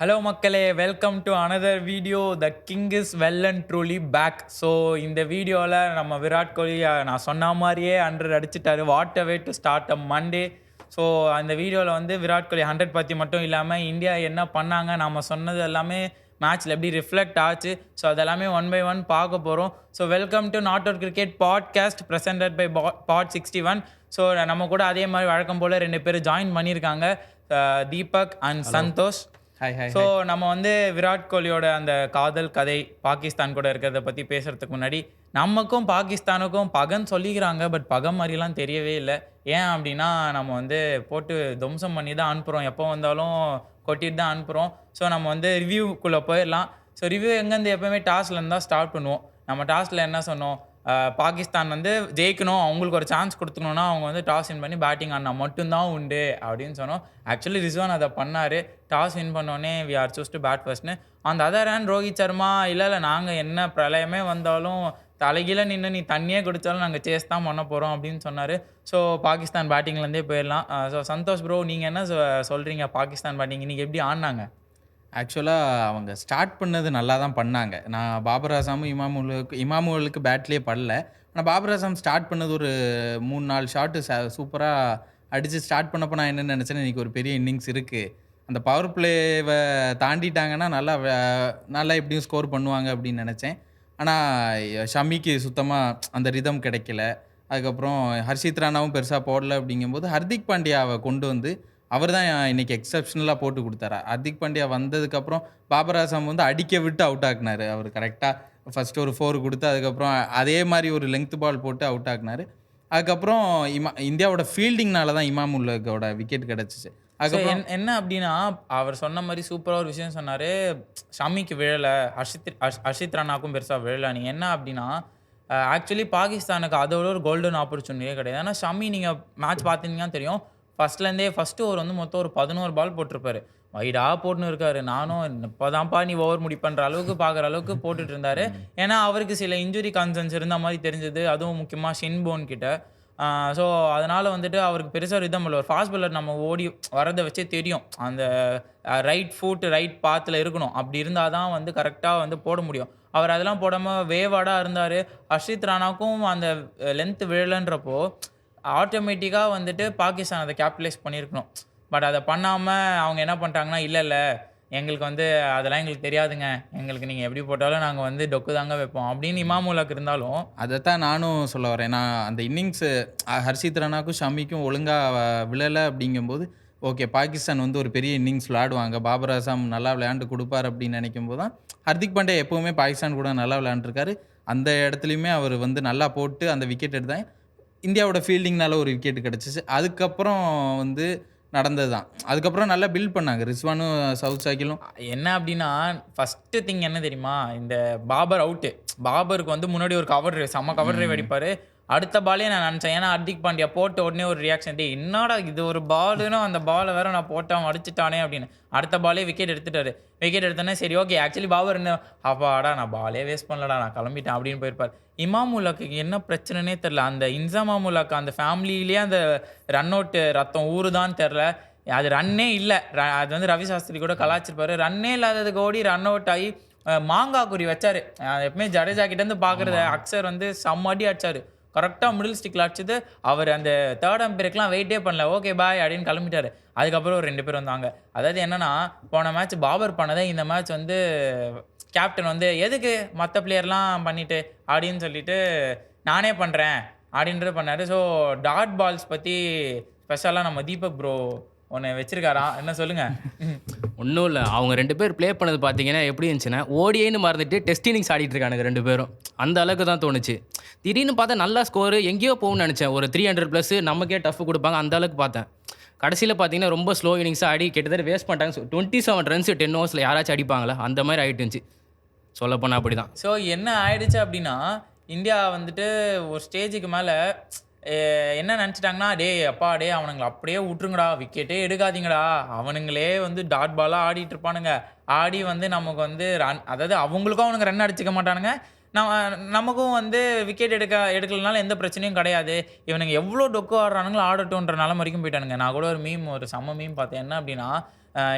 Hello மக்களே, welcome to another video. The king is well and truly back. So இந்த வீடியோவில் நம்ம விராட் கோலி நான் சொன்ன மாதிரியே 100 அடிச்சிட்டாரு. What a way to start a Monday. So அந்த வீடியோவில் வந்து விராட் கோலி 100 பற்றி மட்டும் இல்லாமல் இந்தியா என்ன பண்ணாங்க, நம்ம சொன்னது எல்லாமே மேட்ச்சில் எப்படி ரிஃப்ளெக்ட் ஆச்சு, ஸோ அதெல்லாமே ஒன் பை ஒன் பார்க்க போகிறோம். So welcome to not out cricket podcast presented by pod 61. So நம்ம கூட அதே மாதிரி வழக்கம் போல் 2 பேர் ஜாயின் பண்ணியிருக்காங்க, தீபக் அண்ட் சந்தோஷ். ஸோ நம்ம வந்து விராட் கோலியோட அந்த காதல் கதை பாகிஸ்தான் கூட இருக்கிறத பற்றி பேசுகிறதுக்கு முன்னாடி, நமக்கும் பாகிஸ்தானுக்கும் பகன்னு சொல்லிக்கிறாங்க, பட் பகை மாதிரிலாம் தெரியவே இல்லை. ஏன் அப்படின்னா நம்ம வந்து போட்டு துவம்சம் பண்ணி தான் அனுப்புகிறோம், எப்போ வந்தாலும் கொட்டிட்டு தான் அனுப்புகிறோம். ஸோ நம்ம வந்து ரிவ்யூக்குள்ளே போயிடலாம். ஸோ ரிவ்யூ எங்கேருந்து எப்போவுமே டாஸ்லேருந்து தான் ஸ்டார்ட் பண்ணுவோம். நம்ம டாஸில் என்ன சொன்னோம், பாகிஸ்தான் வந்து ஜெயிக்கணும், அவங்களுக்கு ஒரு சான்ஸ் கொடுத்துக்கணுன்னா அவங்க வந்து டாஸ் வின் பண்ணி பேட்டிங் ஆடினா மட்டும்தான் உண்டு அப்படின்னு சொன்னோம். ஆக்சுவலி ரிஸ்வான் அதை பண்ணார். டாஸ் வின் பண்ணோடனே we are choose to bat ஃபர்ஸ்ட்னு. அந்த அதர் ஹேண்ட் ரோஹித் சர்மா இல்லை நாங்கள் என்ன பிரளயமே வந்தாலும் தலைகீழ நின்று நீ தண்ணியே குடித்தாலும் நாங்கள் சேஸ் தான் பண்ண போகிறோம் அப்படின்னு சொன்னார். ஸோ பாகிஸ்தான் பேட்டிங்லேருந்தே போயிடலாம். ஸோ சந்தோஷ் ப்ரோ, நீங்கள் என்ன சொல்கிறீங்க, பாகிஸ்தான் பேட்டிங் இன்றைக்கி எப்படி ஆடினாங்க? ஆக்சுவலாக அவங்க ஸ்டார்ட் பண்ணது நல்லா தான் பண்ணாங்க. நான் பாபர் அசாமும் இமாமுவலுக்கு பேட்லேயே படல. ஆனால் பாபர் அசாம் ஸ்டார்ட் பண்ணது ஒரு 3-4 ஷாட்டு சூப்பராக அடித்து ஸ்டார்ட் பண்ணப்போ நான் என்ன நினச்சேன்னா, இன்றைக்கி ஒரு பெரிய இன்னிங்ஸ் இருக்குது, அந்த பவர் பிளேவை தாண்டிட்டாங்கன்னா நல்லா எப்படியும் ஸ்கோர் பண்ணுவாங்க அப்படின்னு நினச்சேன். ஆனால் ஷமிக்கு சுத்தமாக அந்த ரிதம் கிடைக்கல. அதுக்கப்புறம் ஹர்ஷித் ராணாவும் பெருசாக போடல. அப்படிங்கும்போது ஹர்திக் பாண்டியாவை கொண்டு வந்து அவர் தான் இன்றைக்கி எக்ஸப்ஷனலாக போட்டு கொடுத்தாரு. ஹர்திக் பாண்டியா வந்ததுக்கப்புறம் பாபர் அசாம் வந்து அடிக்க விட்டு அவுட் ஆக்குனார். அவர் கரெக்டாக ஃபஸ்ட்டு ஒரு 4 கொடுத்து அதுக்கப்புறம் அதே மாதிரி ஒரு லெங்த் பால் போட்டு அவுட் ஆக்குனார். அதுக்கப்புறம் இந்தியாவோட ஃபீல்டிங்னால தான் இமாம் உல்லோட விக்கெட் கிடச்சிச்சு. அதுக்கப்புறம் என்ன அப்படின்னா, அவர் சொன்ன மாதிரி சூப்பராக ஒரு விஷயம் சொன்னார், ஷமிக்கு விழலை, ஹர்ஷித் ராணாக்கும் பெருசாக விழலை. நீங்கள் என்ன அப்படின்னா, ஆக்சுவலி பாகிஸ்தானுக்கு அதோட ஒரு கோல்டன் ஆப்பர்ச்சுனிட்டியே கிடையாது. ஏன்னா ஷமி நீங்கள் மேட்ச் பார்த்தீங்கன்னா தெரியும், ஃபஸ்ட்டு ஓவர் வந்து மொத்தம் ஒரு 11 பால் போட்டிருப்பாரு. வைடாக போட்டுன்னு இருக்காரு. நானும் இப்போதான்ப்பா நீ ஓவர் முடிப்பன்ற அளவுக்கு பார்க்குற அளவுக்கு போட்டுட்டு இருந்தாரு. ஏன்னா அவருக்கு சில இன்ஜுரி கன்சர்ன்ஸ் இருந்த மாதிரி தெரிஞ்சது, அதுவும் முக்கியமாக ஷின்போன் கிட்ட. ஸோ அதனால் வந்துட்டு அவருக்கு பெருசாக ரிதம் இல்லை. ஒரு ஃபாஸ்ட் பாலர் நம்ம ஓடி வரதை வச்சே தெரியும், அந்த ரைட் ஃபுட் ரைட் பாத்தில் இருக்கணும். அப்படி இருந்தால் தான் வந்து கரெக்டாக வந்து போட முடியும். அவர் அதெல்லாம் போடாமல் வேவாடாக இருந்தார். ஹர்ஷித் ராணாவுக்கும் அந்த லென்த் விழலைன்றப்போ ஆட்டோமேட்டிக்காக வந்துட்டு பாகிஸ்தான் அதை கேபிட்டலைஸ் பண்ணியிருக்கணும். பட் அதை பண்ணாமல் அவங்க என்ன பண்ணிட்டாங்கன்னா, இல்லை எங்களுக்கு வந்து அதெல்லாம் எங்களுக்கு தெரியாதுங்க, எங்களுக்கு நீங்கள் எப்படி போட்டாலும் நாங்கள் வந்து டொக்கு தாங்க வைப்போம் அப்படின்னு இமாமுல்லாக்கு இருந்தாலும். அதைத்தான் நானும் சொல்ல வரேன். நான் அந்த இன்னிங்ஸு ஹர்ஷித் ராணாக்கும் ஷமிக்கும் ஒழுங்காக விழலை. அப்படிங்கும்போது ஓகே, பாகிஸ்தான் வந்து ஒரு பெரிய இன்னிங்ஸ் விளையாடுவாங்க, பாபர் அசாம் நல்லா விளையாண்டு கொடுப்பார் அப்படின்னு நினைக்கும் போது தான் ஹர்திக் பாண்டியா எப்போவுமே பாகிஸ்தான் கூட நல்லா விளையாண்டுருக்காரு. அந்த இடத்துலையுமே அவர் வந்து நல்லா போட்டு அந்த விக்கெட் எடுத்தாங்க. இந்தியாவோட ஃபீல்டிங்னால ஒரு விக்கெட் கிடச்சிச்சு. அதுக்கப்புறம் வந்து நடந்தது தான். அதுக்கப்புறம் நல்லா பில்ட் பண்ணாங்க ரிஸ்வானும் சவுத் சாக்கிலும். என்ன அப்படின்னா, ஃபஸ்ட்டு திங் என்ன தெரியுமா, இந்த பாபர் அவுட்டு, பாபருக்கு வந்து முன்னாடி ஒரு கவர் ட்ரைவ், செம்ம கவர் ட்ரைவ் அடிப்பார். அடுத்த பாலே நான் நினச்சேன், ஏன்னா ஹர்திக் பாண்டியா போட்ட உடனே ஒரு ரியாக்ஷன், டே என்னடா இது ஒரு பாலுன்னு அந்த பாலை வேற நான் போட்டேன் அடிச்சுட்டானே அப்படின்னு. அடுத்த பாலே விக்கெட் எடுத்துட்டாரு. விக்கெட் எடுத்தோன்னே சரி ஓகே, ஆக்சுவலி பாபர் என்ன அப்பாடா நான் பாலே வேஸ்ட் பண்ணலடா நான் கிளம்பிட்டேன் அப்படின்னு போயிருப்பார். இமாமுல்லாக்கு என்ன பிரச்சனைனே தெரில. அந்த இன்சாமாமுல்லாக்கு அந்த ஃபேமிலியிலே அந்த ரன் அவுட் ரத்தம் ஊறுதான்னு தெரில. அது ரன்னே இல்லை. அது வந்து ரவி சாஸ்திரி கூட கலாச்சிருப்பாரு. ரன்னே இல்லாததுக்கு ஓடி ரன் அவுட் ஆகி மாங்காய் குறி வச்சார். எப்பவுமே ஜடேஜா கிட்டேருந்து பார்க்குறது அக்சர் வந்து செம்மடி அடிச்சார். கரெக்டாக மிடில் ஸ்டிக்கில் அடிச்சது. அவர் அந்த தேர்ட் அம்பையருக்குலாம் வெயிட்டே பண்ணல, ஓகே பாய் அப்படின்னு கிளம்பிட்டார். அதுக்கப்புறம் ஒரு 2 பேர் வந்தாங்க. அதாவது என்னென்னா, போன மேட்ச் பாபர் பண்ணதை இந்த மேட்ச் வந்து கேப்டன் வந்து எதுக்கு மற்ற பிளேயர்லாம் பண்ணிவிட்டு அப்படின்னு சொல்லிட்டு நானே பண்ணுறேன் அப்படின்றது பண்ணார். ஸோ டாட் பால்ஸ் பற்றி ஸ்பெஷலாக நம்ம தீபக் ப்ரோ ஒன்று வச்சிருக்காராம், என்ன சொல்லுங்கள்? ஒன்றும் இல்லை, அவங்க 2 பேர் ப்ளே பண்ணது பார்த்தீங்கன்னா எப்படி இருந்துச்சுன்னா, ஓடிஐன்னு மறந்துட்டு டெஸ்ட் இன்னிங்ஸ் ஆடிட்டு இருக்கானுங்க 2 பேரும். அந்த அளவுக்கு தான் தோணுச்சு. திடீர்னு பார்த்தா நல்லா ஸ்கோரு, எங்கேயோ போகும்னு நினச்சேன். ஒரு 300+ நமக்கே டஃப் கொடுப்பாங்க அந்த அளவுக்கு பார்த்தேன். கடைசியில் பார்த்தீங்கன்னா ரொம்ப ஸ்லோ இன்னிங்ஸாக ஆடி கிட்டத்தட்ட வேஸ்ட் பண்ணிட்டாங்க. 27 ரன்ஸ் 10 ஓவர்ஸில் யாராச்சும் அடிப்பாங்களா? அந்த மாதிரி ஆகிட்டுருந்துச்சு சொல்லப்போனால். அப்படி தான். ஸோ என்ன ஆயிடுச்சு அப்படின்னா, இந்தியா வந்துட்டு ஒரு ஸ்டேஜுக்கு மேலே என்ன நினச்சிட்டாங்கன்னா, டே அப்பா டே அவனுங்களை அப்படியே விட்ருங்கடா, விக்கெட்டே எடுக்காதீங்கடா, அவனுங்களே வந்து டாட் பாலாக ஆடிட்டு இருப்பானுங்க, ஆடி வந்து நமக்கு வந்து ரன், அதாவது அவங்களுக்கும் அவனுங்க ரன் அடிச்சிக்க மாட்டானுங்க, நமக்கும் வந்து விக்கெட் எடுக்கலனால எந்த பிரச்சனையும் கிடையாது. இவனுங்க எவ்வளோ டொக்கு ஆடுறானுங்களோ ஆடட்டும்ன்ற நிலைமை வரைக்கும் போயிட்டானுங்க. நான் கூட ஒரு செம்ம மீம் பார்த்தேன். என்ன அப்படின்னா,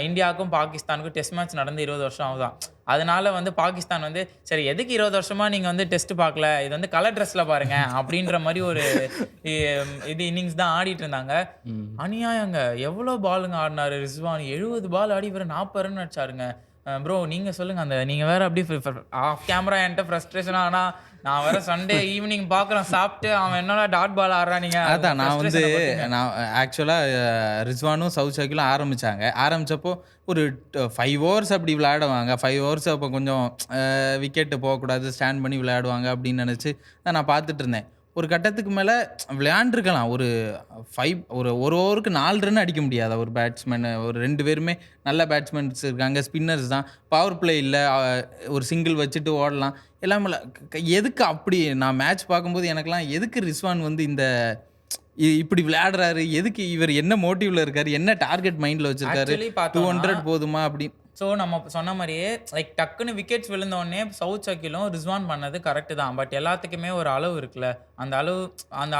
இந்தியாவுக்கும் பாகிஸ்தானுக்கும் டெஸ்ட் மேட்ச் நடந்து 20 வருஷம் ஆகுதாம். அதனால வந்து பாகிஸ்தான் வந்து சரி எதுக்கு 20 வருஷமா நீங்க வந்து டெஸ்ட் பார்க்கல, இது வந்து கலர் ட்ரெஸ்ல பாருங்க அப்படின்ற மாதிரி ஒரு இன்னிங்ஸ் தான் ஆடிட்டு இருந்தாங்க. அநியாயங்க. எவ்வளோ பாலுங்க ஆடினாரு ரிஸ்வான். 70 பால் ஆடி இவர் 40 ரன் அடிச்சாருங்க. ப்ரோ நீங்க சொல்லுங்க. நீங்க வேற அப்படியே ஆஃப் கேமரா என்கிட்ட ஃப்ரஸ்ட்ரேஷன். ஆனா நான் வேற சண்டே ஈவினிங் பார்க்குறேன் சாப்பிட்டு அவன் என்னடா டாட் பால் ஆடுறான். நீங்க அதான் நான் ஆக்சுவலாக ரிஸ்வானும் சவுத் ஷகிலும் ஆரம்பிச்சப்போ ஒரு 5 ஓவர்ஸ் அப்படி விளையாடுவாங்க. 5 ஓவர்ஸ் அப்போ கொஞ்சம் விக்கெட்டு போகக்கூடாது, ஸ்டாண்ட் பண்ணி விளையாடுவாங்க அப்படின்னு நினச்சி நான் பார்த்துட்டு இருந்தேன். ஒரு கட்டத்துக்கு மேலே விளையாண்டுருக்கலாம். ஒரு ஓவருக்கு 4 ரன் அடிக்க முடியாதா ஒரு பேட்ஸ்மேன்? ஒரு 2 பேருமே நல்ல பேட்ஸ்மேன்ஸ் இருக்காங்க, ஸ்பின்னர்ஸ் தான். பவர் பிளே இல்லை, ஒரு சிங்கிள் வச்சுட்டு ஓடலாம் எல்லாமே. எதுக்கு அப்படி நான் மேட்ச் பார்க்கும்போது எனக்குலாம் எதுக்கு ரிஸ்வான் வந்து இப்படி விளையாடுறாரு, எதுக்கு இவர் என்ன மோட்டிவ்ல இருக்காரு, என்ன டார்கெட் மைண்டில் வச்சிருக்காரு, 200 போதுமா அப்படி. ஸோ நம்ம சொன்ன மாதிரியே லைக் டக்குன்னு விக்கெட்ஸ் விழுந்தோடனே சவுத் ஷகிலும் ரிஸ்வான் பண்ணது கரெக்டு தான். பட் எல்லாத்துக்குமே ஒரு அளவு இருக்குல்ல, அந்த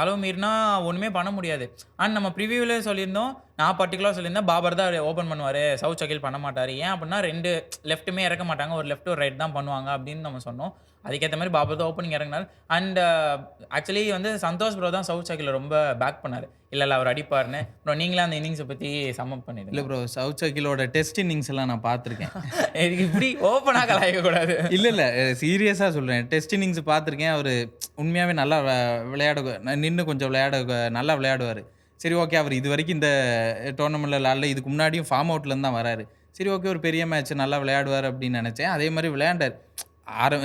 அளவு மீறினா ஒன்றுமே பண்ண முடியாது. அண்ட் நம்ம ப்ரிவியூவில் சொல்லியிருந்தோம், நான் பர்டிகுலராக சொல்லியிருந்தேன் பாபர் தான் ஓப்பன் பண்ணுவார், சவுத் ஷகில் பண்ண மாட்டார். ஏன் அப்படின்னா 2 லெஃப்ட்டுமே இறக்க மாட்டாங்க, ஒரு லெஃப்ட் ஒரு ரைட் தான் பண்ணுவாங்க அப்படின்னு நம்ம சொன்னோம். அதுக்கேற்ற மாதிரி பாபர் தான் ஓப்பனிங் இறங்கினார். அண்ட் ஆக்சுவலி வந்து சந்தோஷ் ப்ரோ தான் சவுத் ஷகில் ரொம்ப பேக் பண்ணார். இல்லை அவர் அடிப்பார்னு. ப்ரோ நீங்களே அந்த இன்னிங்ஸை பற்றி சம்மப் பண்ணிடுங்க. இல்லை ப்ரோ, சவுத் ஷகிலோட டெஸ்ட் இன்னிங்ஸ் எல்லாம் நான் பார்த்துருக்கேன். இப்படி ஓப்பனாக கலாய்க்கக்கூடாது. இல்லை சீரியஸாக சொல்கிறேன். டெஸ்ட் இன்னிங்ஸ் பார்த்துருக்கேன். அவர் உண்மையாகவே நல்லா நின்று கொஞ்சம் நல்லா விளையாடுவார். சரி ஓகே, அவர் இது வரைக்கும் இந்த டோர்னமெண்ட்டில் விளையாடல, இதுக்கு முன்னாடியும் ஃபார்ம் அவுட்லேருந்து தான் வராரு. சரி ஓகே, ஒரு பெரிய மேட்ச் நல்லா விளையாடுவார் அப்படின்னு நினச்சேன். அதே மாதிரி விளையாண்டார்.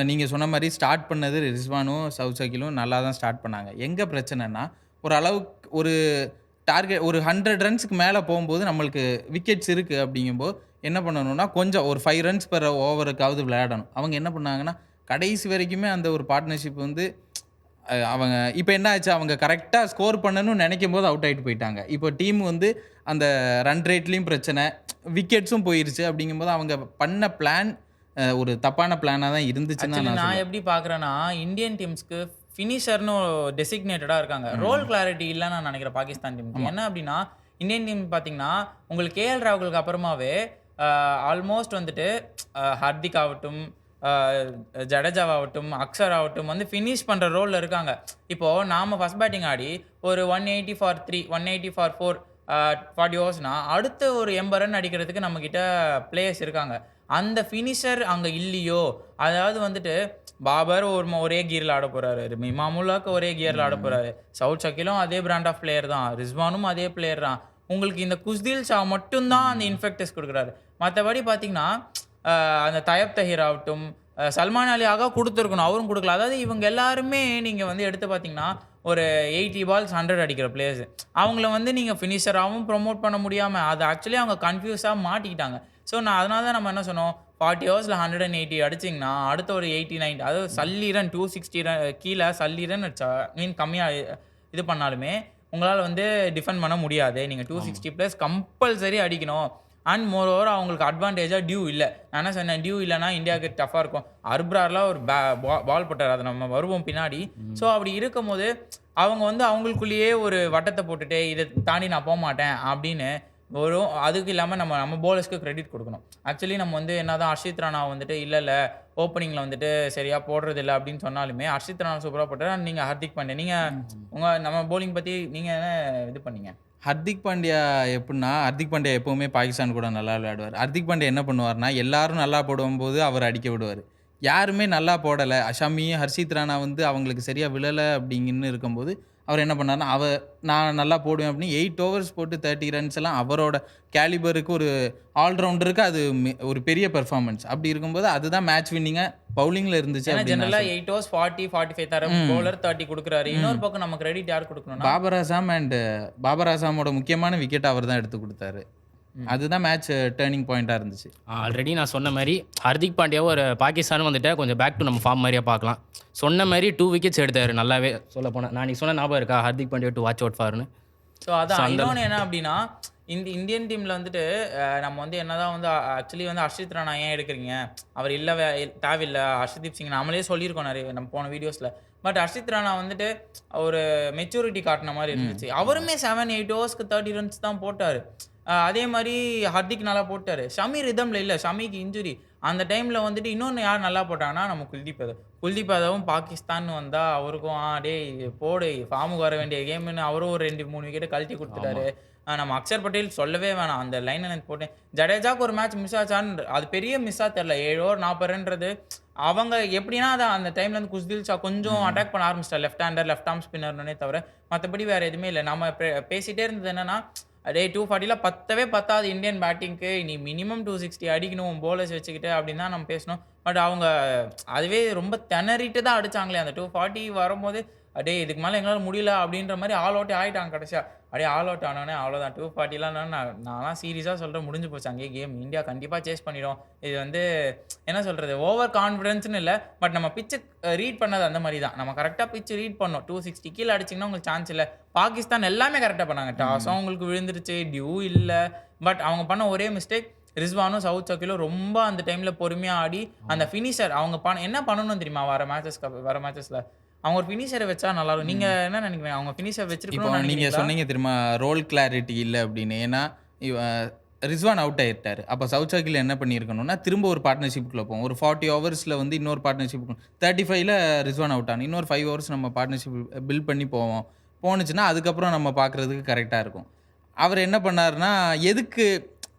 நீங்கள் சொன்ன மாதிரி ஸ்டார்ட் பண்ணது ரிஸ்வானும் சவுத் ஷகிலும் நல்லா தான் ஸ்டார்ட் பண்ணாங்க. எங்கே பிரச்சனைனா, ஒரு அளவுக்கு ஒரு டார்கெட் ஒரு 100 ரன்ஸுக்கு மேலே போகும்போது நம்மளுக்கு விக்கெட்ஸ் இருக்குது. அப்படிங்கும்போது என்ன பண்ணணும்னா, கொஞ்சம் ஒரு 5 ரன்ஸ் பெர் ஓவருக்காவது விளையாடணும். அவங்க என்ன பண்ணாங்கன்னா, கடைசி வரைக்குமே அந்த ஒரு பார்ட்னர்ஷிப் வந்து அவங்க இப்போ என்ன ஆச்சு, அவங்க கரெக்டாக ஸ்கோர் பண்ணணும்னு நினைக்கும் போது அவுட் ஆகிட்டு போயிட்டாங்க. இப்போ டீம் வந்து அந்த ரன் ரேட்லேயும் பிரச்சனை, விக்கெட்ஸும் போயிருச்சு. அப்படிங்கும்போது அவங்க பண்ண பிளான் ஒரு தப்பான பிளானாக தான் இருந்துச்சுன்னா நான் எப்படி பார்க்குறேன்னா, இந்தியன் டீம்ஸ்க்கு ஃபினிஷர்னு டெசிக்னேட்டடாக இருக்காங்க. ரோல் கிளாரிட்டி இல்லைன்னு நான் நினைக்கிறேன் பாகிஸ்தான் டீமுக்கு. என்ன அப்படின்னா, இந்தியன் டீம் பார்த்தீங்கன்னா உங்களுக்கு KL ராகுலுக்கு அப்புறமாவே ஆல்மோஸ்ட் வந்துட்டு ஹர்திக் ஆகட்டும், ஜடேஜாவாகட்டும், அக்ஷர் ஆகட்டும் வந்து ஃபினிஷ் பண்ணுற ரோலில் இருக்காங்க. இப்போது நாம் ஃபஸ்ட் பேட்டிங் ஆடி ஒரு 180 for 3, 180 for 4, 40 ஓவர்ஸ்னால் அடுத்த ஒரு 80 ரன் அடிக்கிறதுக்கு நம்மக்கிட்ட பிளேயர்ஸ் இருக்காங்க. அந்த ஃபினிஷர் அங்கே இல்லையோ, அதாவது வந்துட்டு பாபர் ஒரே கியரில் ஆட போகிறாரு, இமாமுல்லாக்கு ஒரே கியரில் ஆட போகிறாரு, சவுத் ஷகிலும் அதே பிராண்ட் ஆஃப் பிளேயர் தான், ரிஸ்வானும் அதே பிளேயர் தான். உங்களுக்கு இந்த குஸ்தில் ஷா மட்டும்தான் அந்த இன்ஃபெக்டஸ் கொடுக்குறாரு. மற்றபடி பார்த்தீங்கன்னா அந்த தயப் தஹீர் ஆகட்டும், சல்மான் அலியாக கொடுத்துருக்கணும், அவரும் கொடுக்கல. அதாவது இவங்க எல்லாருமே நீங்கள் வந்து எடுத்து பார்த்தீங்கன்னா ஒரு 80 balls 100 அடிக்கிற பிளேயர்ஸ். அவங்கள வந்து நீங்கள் ஃபினிஷராகவும் ப்ரொமோட் பண்ண முடியாமல் அது ஆக்சுவலி அவங்க கன்ஃபியூஸாக மாட்டிக்கிட்டாங்க. ஸோ அதனால தான் நம்ம என்ன சொன்னோம், 40 ஓவர்ஸில் 180 அடிச்சிங்கன்னா அடுத்த ஒரு 80, 90, அதாவது சல்லி ரன் 260 ரன் கீழே சல்லி ரன் அடிச்சா கம்மியாக இது பண்ணாலுமே உங்களால் வந்து டிஃபெண்ட் பண்ண முடியாது. நீங்கள் 260+ கம்பல்சரி அடிக்கணும். அண்ட் மோர் ஓவர் அவங்களுக்கு அட்வான்டேஜாக டியூ இல்லை. நான் என்ன சொன்னேன், டியூ இல்லைனா இந்தியாவுக்கு டஃப்பாக இருக்கும். அர்ப்ரார்லாம் ஒரு பால் போட்டார், அதை நம்ம வருவோம் பின்னாடி. ஸோ அப்படி இருக்கும் போது அவங்க வந்து அவங்களுக்குள்ளேயே ஒரு வட்டத்தை போட்டுட்டு இதை தாண்டி நான் போக மாட்டேன் அப்படின்னு வரும். அதுக்கு இல்லாமல் நம்ம போலர்ஸ்க்கு கிரெடிட் கொடுக்கணும். ஆக்சுவலி நம்ம வந்து என்ன தான் ஹர்ஷித் ராணா வந்துட்டு இல்லை ஓப்பனிங்கில் வந்துட்டு சரியாக போடுறது இல்லை அப்படின்னு சொன்னாலுமே ஹர்ஷித் ராணா சூப்பராக போட்டார். நீங்கள் ஹர்திக் பாண்டியா, நீங்கள் நம்ம போலிங் பற்றி நீங்கள் என்ன இது பண்ணீங்க? ஹர்திக் பாண்டியா எப்போவுமே பாகிஸ்தான் கூட நல்லா விளையாடுவார். ஹர்திக் பாண்டியா என்ன பண்ணுவார்னா, எல்லாரும் நல்லா போடும்போது அவர் அடிக்க விடுவார். யாருமே நல்லா போடலை, ஷமி, ஹர்ஷித் ராணா வந்து அவங்களுக்கு சரியாக விழலை அப்படிங்கன்னு இருக்கும்போது அவர் என்ன பண்ணார்னா, நான் நல்லா போடுவேன் அப்படின்னு 8 overs போட்டு 30 runs எல்லாம் அவரோட கேலிபருக்கு ஒரு ஆல்ரவுண்டருக்கு அது ஒரு பெரிய பெர்ஃபார்மன்ஸ். அப்படி இருக்கும்போது அதுதான் மேட்ச் வின்னிங்காக பவுலிங்கில் இருந்துச்சு. ஜெனரலாக 8 overs 40, 45 தர பவுலர் 30 கொடுக்குறாரு. இன்னொரு பக்கம் நம்ம கிரெடிட் யார் கொடுக்கணும்? பாபர் அசாமோட முக்கியமான விக்கெட் அவர் தான் எடுத்து கொடுத்தாரு. அதுதான் மேட்ச் டேர்னிங் பாயிண்டாக இருந்துச்சு. ஆல்ரெடி நான் சொன்ன மாதிரி ஹர்திக் பாண்டியாவும் ஒரு பாகிஸ்தானும் வந்துட்டு கொஞ்சம் பேக் டு நம்ம ஃபார்ம் மாதிரியாக பார்க்கலாம். சொன்ன மாதிரி 2 wickets எடுத்தார். நல்லாவே சொல்ல போனால் நான் நீ சொன்ன ஞாபகம் இருக்கா, Hardik Pandya to watch out ஃபார்னு. ஸோ அதான் இன்னொன்று என்ன அப்படின்னா இந்த இந்தியன் டீமில் வந்துட்டு நம்ம வந்து என்னதான் வந்து ஆக்சுவலி வந்து ஹர்ஷித் ராணா ஏன் எடுக்கிறீங்க, அவர் இல்லை தேவையில்லை. ஹர்ஷதீப் சிங் நம்மளே சொல்லியிருக்கோம் நிறைய நம்ம போன வீடியோஸில். பட் ஹர்ஷித் ராணா வந்துட்டு ஒரு மெச்சூரிட்டி காட்டின மாதிரி இருந்துச்சு. அவருமே 7-8 ஓவர்ஸ்க்கு 30 ரன்ஸ் தான் போட்டார். அதே மாதிரி ஹர்திக் நல்லா போட்டார். ஷமி ரிதமில் இல்லை, ஷமிக்கு இன்ஜுரி. அந்த டைமில் வந்துட்டு இன்னொன்று யார் நல்லா போட்டாங்கன்னா நம்ம குல்தீப் யாதவும் பாகிஸ்தான் வந்தால் அவருக்கும் டேய் போடு ஃபார்முக்கு வர வேண்டிய கேம்னு அவரும் ஒரு 2-3 விக்கெட்டை கழட்டி கொடுத்துட்டாரு. நம்ம அக்ஷர் பட்டேல் சொல்லவே வேணாம், அந்த லைனை எனக்கு போட்டேன். ஜடேஜாக்கு ஒரு மேட்ச் மிஸ் ஆச்சான்னு அது பெரிய மிஸ்ஸாக தெரில. 7 ஓவர் 40 ரன்றது அவங்க எப்படின்னா அதான் அந்த டைமில் வந்து குஸ்தில் ஷா கொஞ்சம் அட்டாக் பண்ண ஆரம்பிச்சிட்டார். லெஃப்ட் ஆர்ம் ஸ்பின்னர்னே தவிர மற்றபடி வேறு எதுவுமே இல்லை. நம்ம பேசிகிட்டே இருந்தது என்னன்னா, அதே 240 பத்தவே பத்தாது இந்தியன் பேட்டிங்க்கு, நீ மினிமம் 260 அடிக்கணும் போலர்ஸ் வச்சுக்கிட்டு அப்படின்னு தான் நம்ம பேசணும். பட் அவங்க அதுவே ரொம்ப திணறிட்டு தான் அடித்தாங்களே. அந்த 240 வரும்போது இதுக்கு மேலே எங்களால் முடியல அப்படின்ற மாதிரி ஆல் அவுட்டே ஆகிட்டாங்க கடைசியாக. ஆல் அவுட் ஆனோடனே அவ்வளோதான். 240 நான்லாம் சீரியஸாக சொல்கிறேன், முடிஞ்சு போச்சு அங்கேயே கேம். இந்தியா கண்டிப்பாக சேஸ் பண்ணிடும். இது வந்து என்ன சொல்கிறது, ஓவர் கான்ஃபிடென்ஸ்னு இல்லை, பட் நம்ம பிச்சு ரீட் பண்ணது அந்த மாதிரி தான். நம்ம கரெக்டாக பிச்சு ரீட் பண்ணோம். 260 கீழே அடிச்சிங்கன்னா உங்களுக்கு சான்ஸ் இல்லை. பாகிஸ்தான் எல்லாமே கரெக்டாக பண்ணாங்க. டாஸும் அவங்களுக்கு விழுந்துருச்சு, டியூ இல்லை. பட் அவங்க பண்ண ஒரே மிஸ்டேக், ரிஸ்வானும் சவுத் சக்கிலும் ரொம்ப அந்த டைமில் பொறுமையாக ஆடி அந்த ஃபினிஷர் அவங்க என்ன பண்ணணும் தெரியுமா, வர மேட்சஸில் அவங்க ஒரு ஃபினிஷரை வச்சா நல்லா இருக்கும். நீங்க என்ன நினைக்கிறீங்க, அவங்க ஃபினிஷர் வச்சிருக்கணும்? நீங்க சொன்னீங்க தெரியுமா ரோல் கிளாரிட்டி இல்லை அப்படின்னு. ஏன்னா ரிஸ்வான் அவுட் ஆகிட்டார். அப்போ சவுத் சக்கில் என்ன பண்ணியிருக்கணும்னா திரும்ப ஒரு பார்ட்னர்ஷிப்புக்குள்ள போவோம். ஒரு 40 ஓவர்ஸில் வந்து இன்னொரு பார்ட்னர்ஷிப் 35ல் ரிஸ்வான் அவுட் ஆகணும். இன்னொரு 5 ஓவர்ஸ் நம்ம பார்ட்னர்ஷிப் பில்ட் பண்ணி போணுச்சுன்னா அதுக்கப்புறம் நம்ம பார்க்குறதுக்கு கரெக்டாக இருக்கும். அவர் என்ன பண்ணாருன்னா, எதுக்கு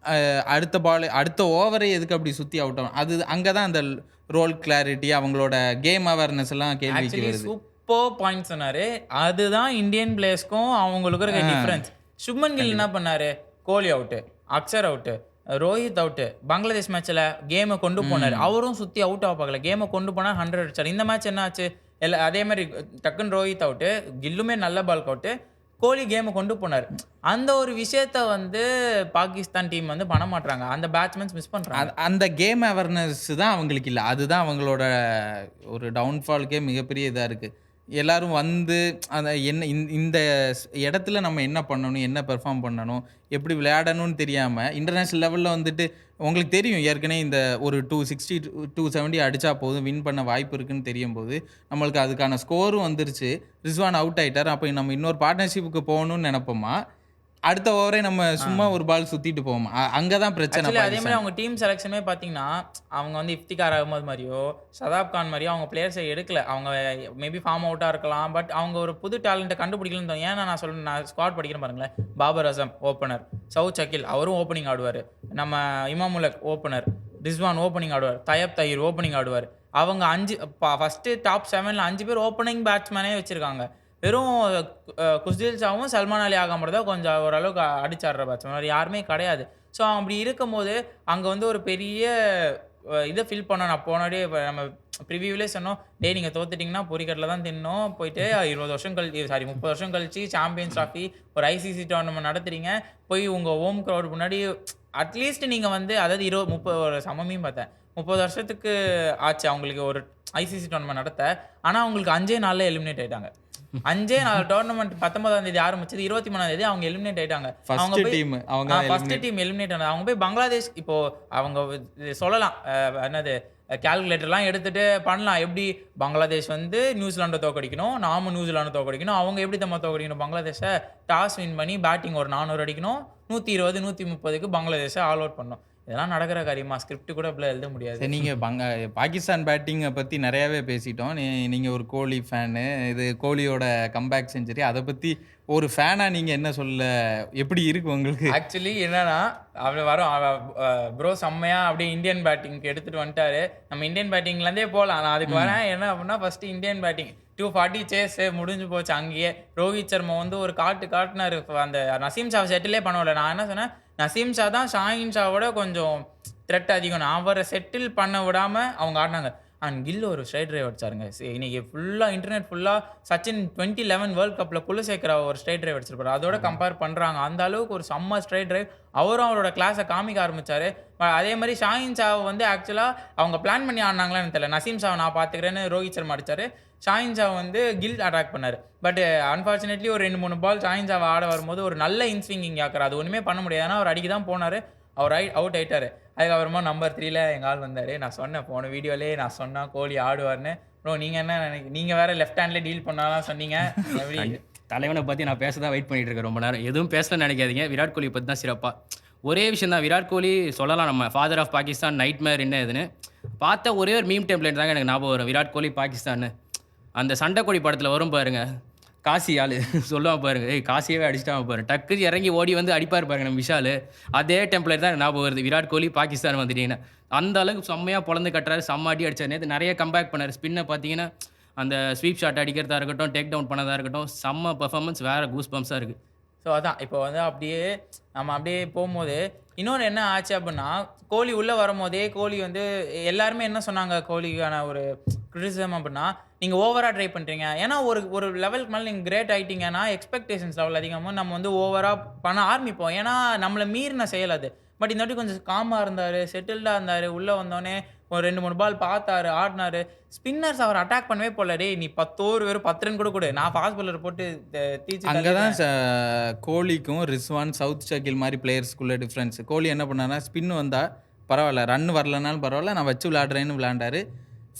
அடுத்த ஓவரே எதுக்கு அப்படி சுற்றி அவுட் ஆகும், அது அங்கே தான் அந்த ரோல் கிளாரிட்டி அவங்களோட கேம் அவேர்னஸ் எல்லாம் கேள்விக்கு வருது. சூப்பர் பாயிண்ட் சொன்னாரு. அதுதான் இந்தியன் பிளேயர்ஸ்க்கும் அவங்களுக்கு இருக்க டிஃபரன்ஸ். சுப்மன் கில் என்ன பண்ணாரு, Kohli out, Axar out, Rohit out. Bangladesh மேட்ச்சில் கேமை கொண்டு போனார். அவரும் சுற்றி அவுட் ஆக பார்க்கல, கேமை கொண்டு போனால் 100 அடிச்சார். இந்த மேட்ச் என்ன ஆச்சு, அதே மாதிரி டக்குன்னு ரோஹித் அவுட்டு, கில்லுமே நல்ல பால்க் அவுட்டு, கோலி கேமை கொண்டு போனார். அந்த ஒரு விஷயத்த வந்து பாகிஸ்தான் டீம் வந்து பண்ண மாட்டாங்க. அந்த பேட்ஸ்மேன்ஸ் மிஸ் பண்ணுறாங்க. அந்த கேம் அவேர்னஸ் தான் அவங்களுக்கு இல்லை. அதுதான் அவங்களோட ஒரு டவுன்ஃபால்க்கே மிகப்பெரிய இதாக இருக்குது. எல்லாரும் வந்து அந்த இந்த இடத்துல நம்ம என்ன பண்ணணும், என்ன பெர்ஃபார்ம் பண்ணணும், எப்படி விளையாடணும்னு தெரியாமல் இன்டர்நேஷ்னல் லெவலில் வந்துட்டு உங்களுக்கு தெரியும் ஏற்கனவே இந்த ஒரு 260 270 அடித்தா போதும் வின் பண்ண வாய்ப்பு இருக்குன்னு தெரியும் போது நம்மளுக்கு அதுக்கான ஸ்கோரும் வந்துருச்சு. ரிஸ்வான் அவுட் ஆகிட்டார். அப்போ நம்ம இன்னொரு பார்ட்னர்ஷிப்புக்கு போகணும்னு நினைப்போமா, அடுத்த ஓவரே நம்ம சும்மா ஒரு பால் சுற்றிட்டு போவோம். அங்கே தான் பிரச்சனை. அதே மாதிரி அவங்க டீம் செலெக்ஷனே பார்த்தீங்கன்னா, அவங்க வந்து இஃப்திகார் அகமது மாதிரியோ ஷதாப் கான் மாதிரியோ அவங்க பிளேயர்ஸை எடுக்கல. அவங்க மேபி ஃபார்ம் அவுட்டாக இருக்கலாம், பட் அவங்க ஒரு புது டேலண்ட்டை கண்டுபிடிக்கலன்னு தோணும். ஏன்னா நான் ஸ்குவாட் படிக்கிறேன் பாருங்களேன். பாபர் அசம் ஓப்பனர், சவுத் சக்கில் அவரும் ஓப்பனிங் ஆடுவார், நம்ம இமாமுலக் ஓப்பனர், ரிஸ்வான் ஓப்பனிங் ஆடுவார், தயப் தயிர் ஓப்பனிங் ஆடுவார். அவங்க ஃபஸ்ட்டு டாப் 7ல் 5 பேர் ஓப்பனிங் பேட்ஸ்மேனே வச்சுருக்காங்க. வெறும் குஸ்தில் ஷாவும் சல்மான் அலி ஆகாம தான் கொஞ்சம் ஓரளவுக்கு அடிச்சாடுற பேட்ஸ்மேன், யாருமே கிடையாது. ஸோ அப்படி இருக்கும்போது அங்கே வந்து ஒரு பெரிய இதை ஃபில் பண்ணோம். நான் போனாடியே நம்ம ப்ரிவியூவிலே சொன்னோம், நீங்கள் தோத்துட்டிங்கன்னா பொறிக்கட்டில் தான் தின்னோம். போயிட்டு 30 வருஷம் கழிச்சு சாம்பியன்ஸ் ட்ராஃபி ஒரு ஐசிசி டோர்னமெண்ட் நடத்துறீங்க, போய் உங்கள் ஹோம் க்ரௌட் முன்னாடி அட்லீஸ்ட் நீங்கள் வந்து அதாவது 30 ஒரு சமமையும் பார்த்தேன் 30 வருஷத்துக்கு ஆச்சு அவங்களுக்கு ஒரு ஐசிசி டோர்னமெண்ட் நடத்த. ஆனால் அவங்களுக்கு 5 நாளில் எலிமினேட் ஆகிட்டாங்க. 5 நாள் டோர்னமெண்ட் 19ஆம் தேதி ஆரம்பிச்சது, 23ஆம் தேதி அவங்க எலிமினேட் ஆயிட்டாங்க. அவங்க ஃபர்ஸ்ட் டீம் எலிமினேட் ஆனாங்க. அவங்க போய் பங்களாதேஷ், இப்போ அவங்க சொல்லலாம் என்னது கால்குலேட்டர்லாம் எடுத்துட்டு பண்ணலாம், எப்படி பங்களாதேஷ் வந்து நியூசிலாண்டை தோக்கடிக்கணும், நாம நியூசிலாண்டை தோக்கடிக்கணும். அவங்க எப்படி நம்ம தோக்கடிக்கணும், பங்களாதேஷை டாஸ் வின் பண்ணி பேட்டிங் ஒரு 400 அடிக்கணும், 120 130க்கு பங்களாதேஷை ஆல் அவுட் பண்ணணும். இதெல்லாம் நடக்கிற காரியமா, ஸ்கிரிப்ட் கூட இப்படி எழுத முடியாது. நீங்கள் பாகிஸ்தான் பேட்டிங்கை பற்றி நிறையாவே பேசிட்டோம். நீங்கள் ஒரு கோலி ஃபேனு, இது கோலியோட கம்பேக் செஞ்சுரி, அதை பற்றி ஒரு ஃபேனாக நீங்கள் என்ன சொல்ல, எப்படி இருக்கு உங்களுக்கு? ஆக்சுவலி என்னன்னா, அவர் வரும் ப்ரோ செம்மையாக அப்படியே இந்தியன் பேட்டிங்க்கு எடுத்துகிட்டு வந்துட்டாரு. நம்ம இந்தியன் பேட்டிங்லேருந்தே போகலாம். நான் அதுக்கு வரேன். என்ன அப்படின்னா, ஃபஸ்ட்டு இந்தியன் பேட்டிங் 240 சேஸ் முடிஞ்சு போச்சு அங்கேயே. ரோஹித் சர்மா வந்து ஒரு காட்டினார். அந்த நசீம் ஷா செட்டிலே பண்ணல. நான் என்ன சொன்னேன், நசீம் ஷா தான் ஷாஹின் ஷாவோட கொஞ்சம் த்ரெட் அதிகம். அவரை செட்டில் பண்ண விடாமல் அவங்க ஆடினாங்க. அண்ட் கில் ஒரு ஸ்ட்ரைட் ட்ரைவ் அடிச்சாருங்க. இன்னைக்கு ஃபுல்லாக இன்டர்நெட் ஃபுல்லாக சச்சின் 2011 வேர்ல்ட் கப்பில் குலசேகரா ஒரு ஸ்ட்ரைட் ட்ரைவ் அடிச்சிருப்பாரு. அதோட கம்பேர் பண்ணுறாங்க. அந்த அளவுக்கு ஒரு செம்ம ஸ்ட்ரைட் ட்ரைவ். அவரும் அவரோட கிளாஸை காமிக்க ஆரம்பித்தார். அதே மாதிரி ஷாஹின் ஷாவை வந்து ஆக்சுவலாக அவங்க பிளான் பண்ணி ஆடினாங்களான்னு தெரியல. நசீம் ஷாவை நான் பார்த்துக்கிறேன்னு ரோஹித் சர்மா அடித்தார். ஷாஹின் ஷா வந்து கில் அட்டாக் பண்ணார். பட் அன்ஃபார்ச்சுனேட்லி ஒரு 2-3 பால் ஷாஹின் ஷாவை ஆட வரும்போது ஒரு நல்ல இன்ஸ்விங்கிங் யாக்கர் அது ஒன்றுமே பண்ண முடியாது. ஏன்னா அவர் அடிக்க தான் போனார், அவர் அவுட் ஆயிட்டார். அதுக்கப்புறமா நம்பர் 3ல எங்கள் ஆள் வந்தார். நான் சொன்னேன் போன வீடியோலேயே நான் சொன்னேன் கோலி ஆடுவார்னு. ப்ரோ நீங்கள் என்ன நீங்கள் வேறு லெஃப்ட் ஹேண்ட்லேயே டீல் பண்ணலாம் சொன்னீங்க. எப்படி தலைவனை பற்றி நான் பேச தான் வெயிட் பண்ணிட்டு இருக்கேன் ரொம்ப நேரம். எதுவும் பேசலன்னு நினைக்காதீங்க. விராட் கோலி பற்றி தான் சிறப்பாக ஒரே விஷயம் தான். விராட் கோலி சொல்லலாம் நம்ம ஃபாதர் ஆஃப் பாகிஸ்தான், நைட் மேர் என்ன இதுன்னு பார்த்தா ஒரே ஒரு மீம் டெம்ப்ளேட் தாங்க எனக்கு ஞாபகம் வரும். விராட் கோலி பாகிஸ்தான் அந்த சண்டைக்கோடி படத்தில் வரும் பாருங்க, காசி ஆள் சொல்லுவான் பாருங்க, ஏய் காசியவே அடிச்சிட்டான் பாருங்க, டக்கு இறங்கி ஓடி வந்து அடிப்பார் பாருங்க நம்ம விஷால். அதே டெம்ப்ளேட் தான் எனக்கு ஞாபகம் வருது. விராட் கோலி பாகிஸ்தான் வந்துட்டீங்கன்னா அந்த அளவுக்கு செம்மையாக பொழந்து கட்டுறாரு, செம்ம அடி அடிச்சார். நேற்று நிறைய கம்பேக் பண்ணார். ஸ்பின்னை பார்த்தீங்கன்னா அந்த ஸ்வீப் ஷாட் அடிக்கிறதா இருக்கட்டும், டேக் டவுன் பண்ணதாக இருக்கட்டும், செம்ம பர்ஃபார்மன்ஸ் வேறு கூஸ் பம்ப்ஸாக இருக்குது. ஸோ அதான் இப்போ வந்து அப்படியே நம்ம அப்படியே போகும்போது இன்னொன்று என்ன ஆச்சு அப்படின்னா, கோலி உள்ளே வரும்போதே கோலி வந்து எல்லாருமே என்ன சொன்னாங்க கோலிக்கான ஒரு கிரிட்டிசிசம் அப்படின்னா, நீங்கள் ஓவராக ட்ரை பண்ணுறீங்க. ஏன்னா ஒரு லெவலுக்கு மேலே நீங்கள் கிரேட் ஆகிட்டீங்கன்னா எக்ஸ்பெக்டேஷன்ஸ் லெவல் அதிகமாக நம்ம வந்து ஓவராக பண்ண ஆரம்பிப்போம். ஏன்னா நம்மளை மீறின செயல் அது. பட் இந்த வாட்டி கொஞ்சம் காமாக இருந்தார், செட்டில்டாக இருந்தார். உள்ளே வந்தோடனே ஒரு 2-3 பால் பார்த்தாரு, ஆடினாரு. ஸ்பின்னர்ஸ் அவர் அட்டாக் பண்ணவே போல. டே நீ 10 ஓவர் வெறும் 10 ரன் கூட கொடு, நான் ஃபாஸ்ட் பாலர் போட்டு தீச்சு. அங்கே தான் கோலிக்கும் ரிஸ்வான், சவுத் ஷகில் மாதிரி பிளேயர்ஸ்குள்ள டிஃப்ரென்ஸ். கோலி என்ன பண்ணார்னா, ஸ்பின் வந்தால் பரவாயில்ல, ரன் வரலனாலும் பரவாயில்ல, நான் வச்சு விளையாடுறேன்னு விளையாண்டாரு.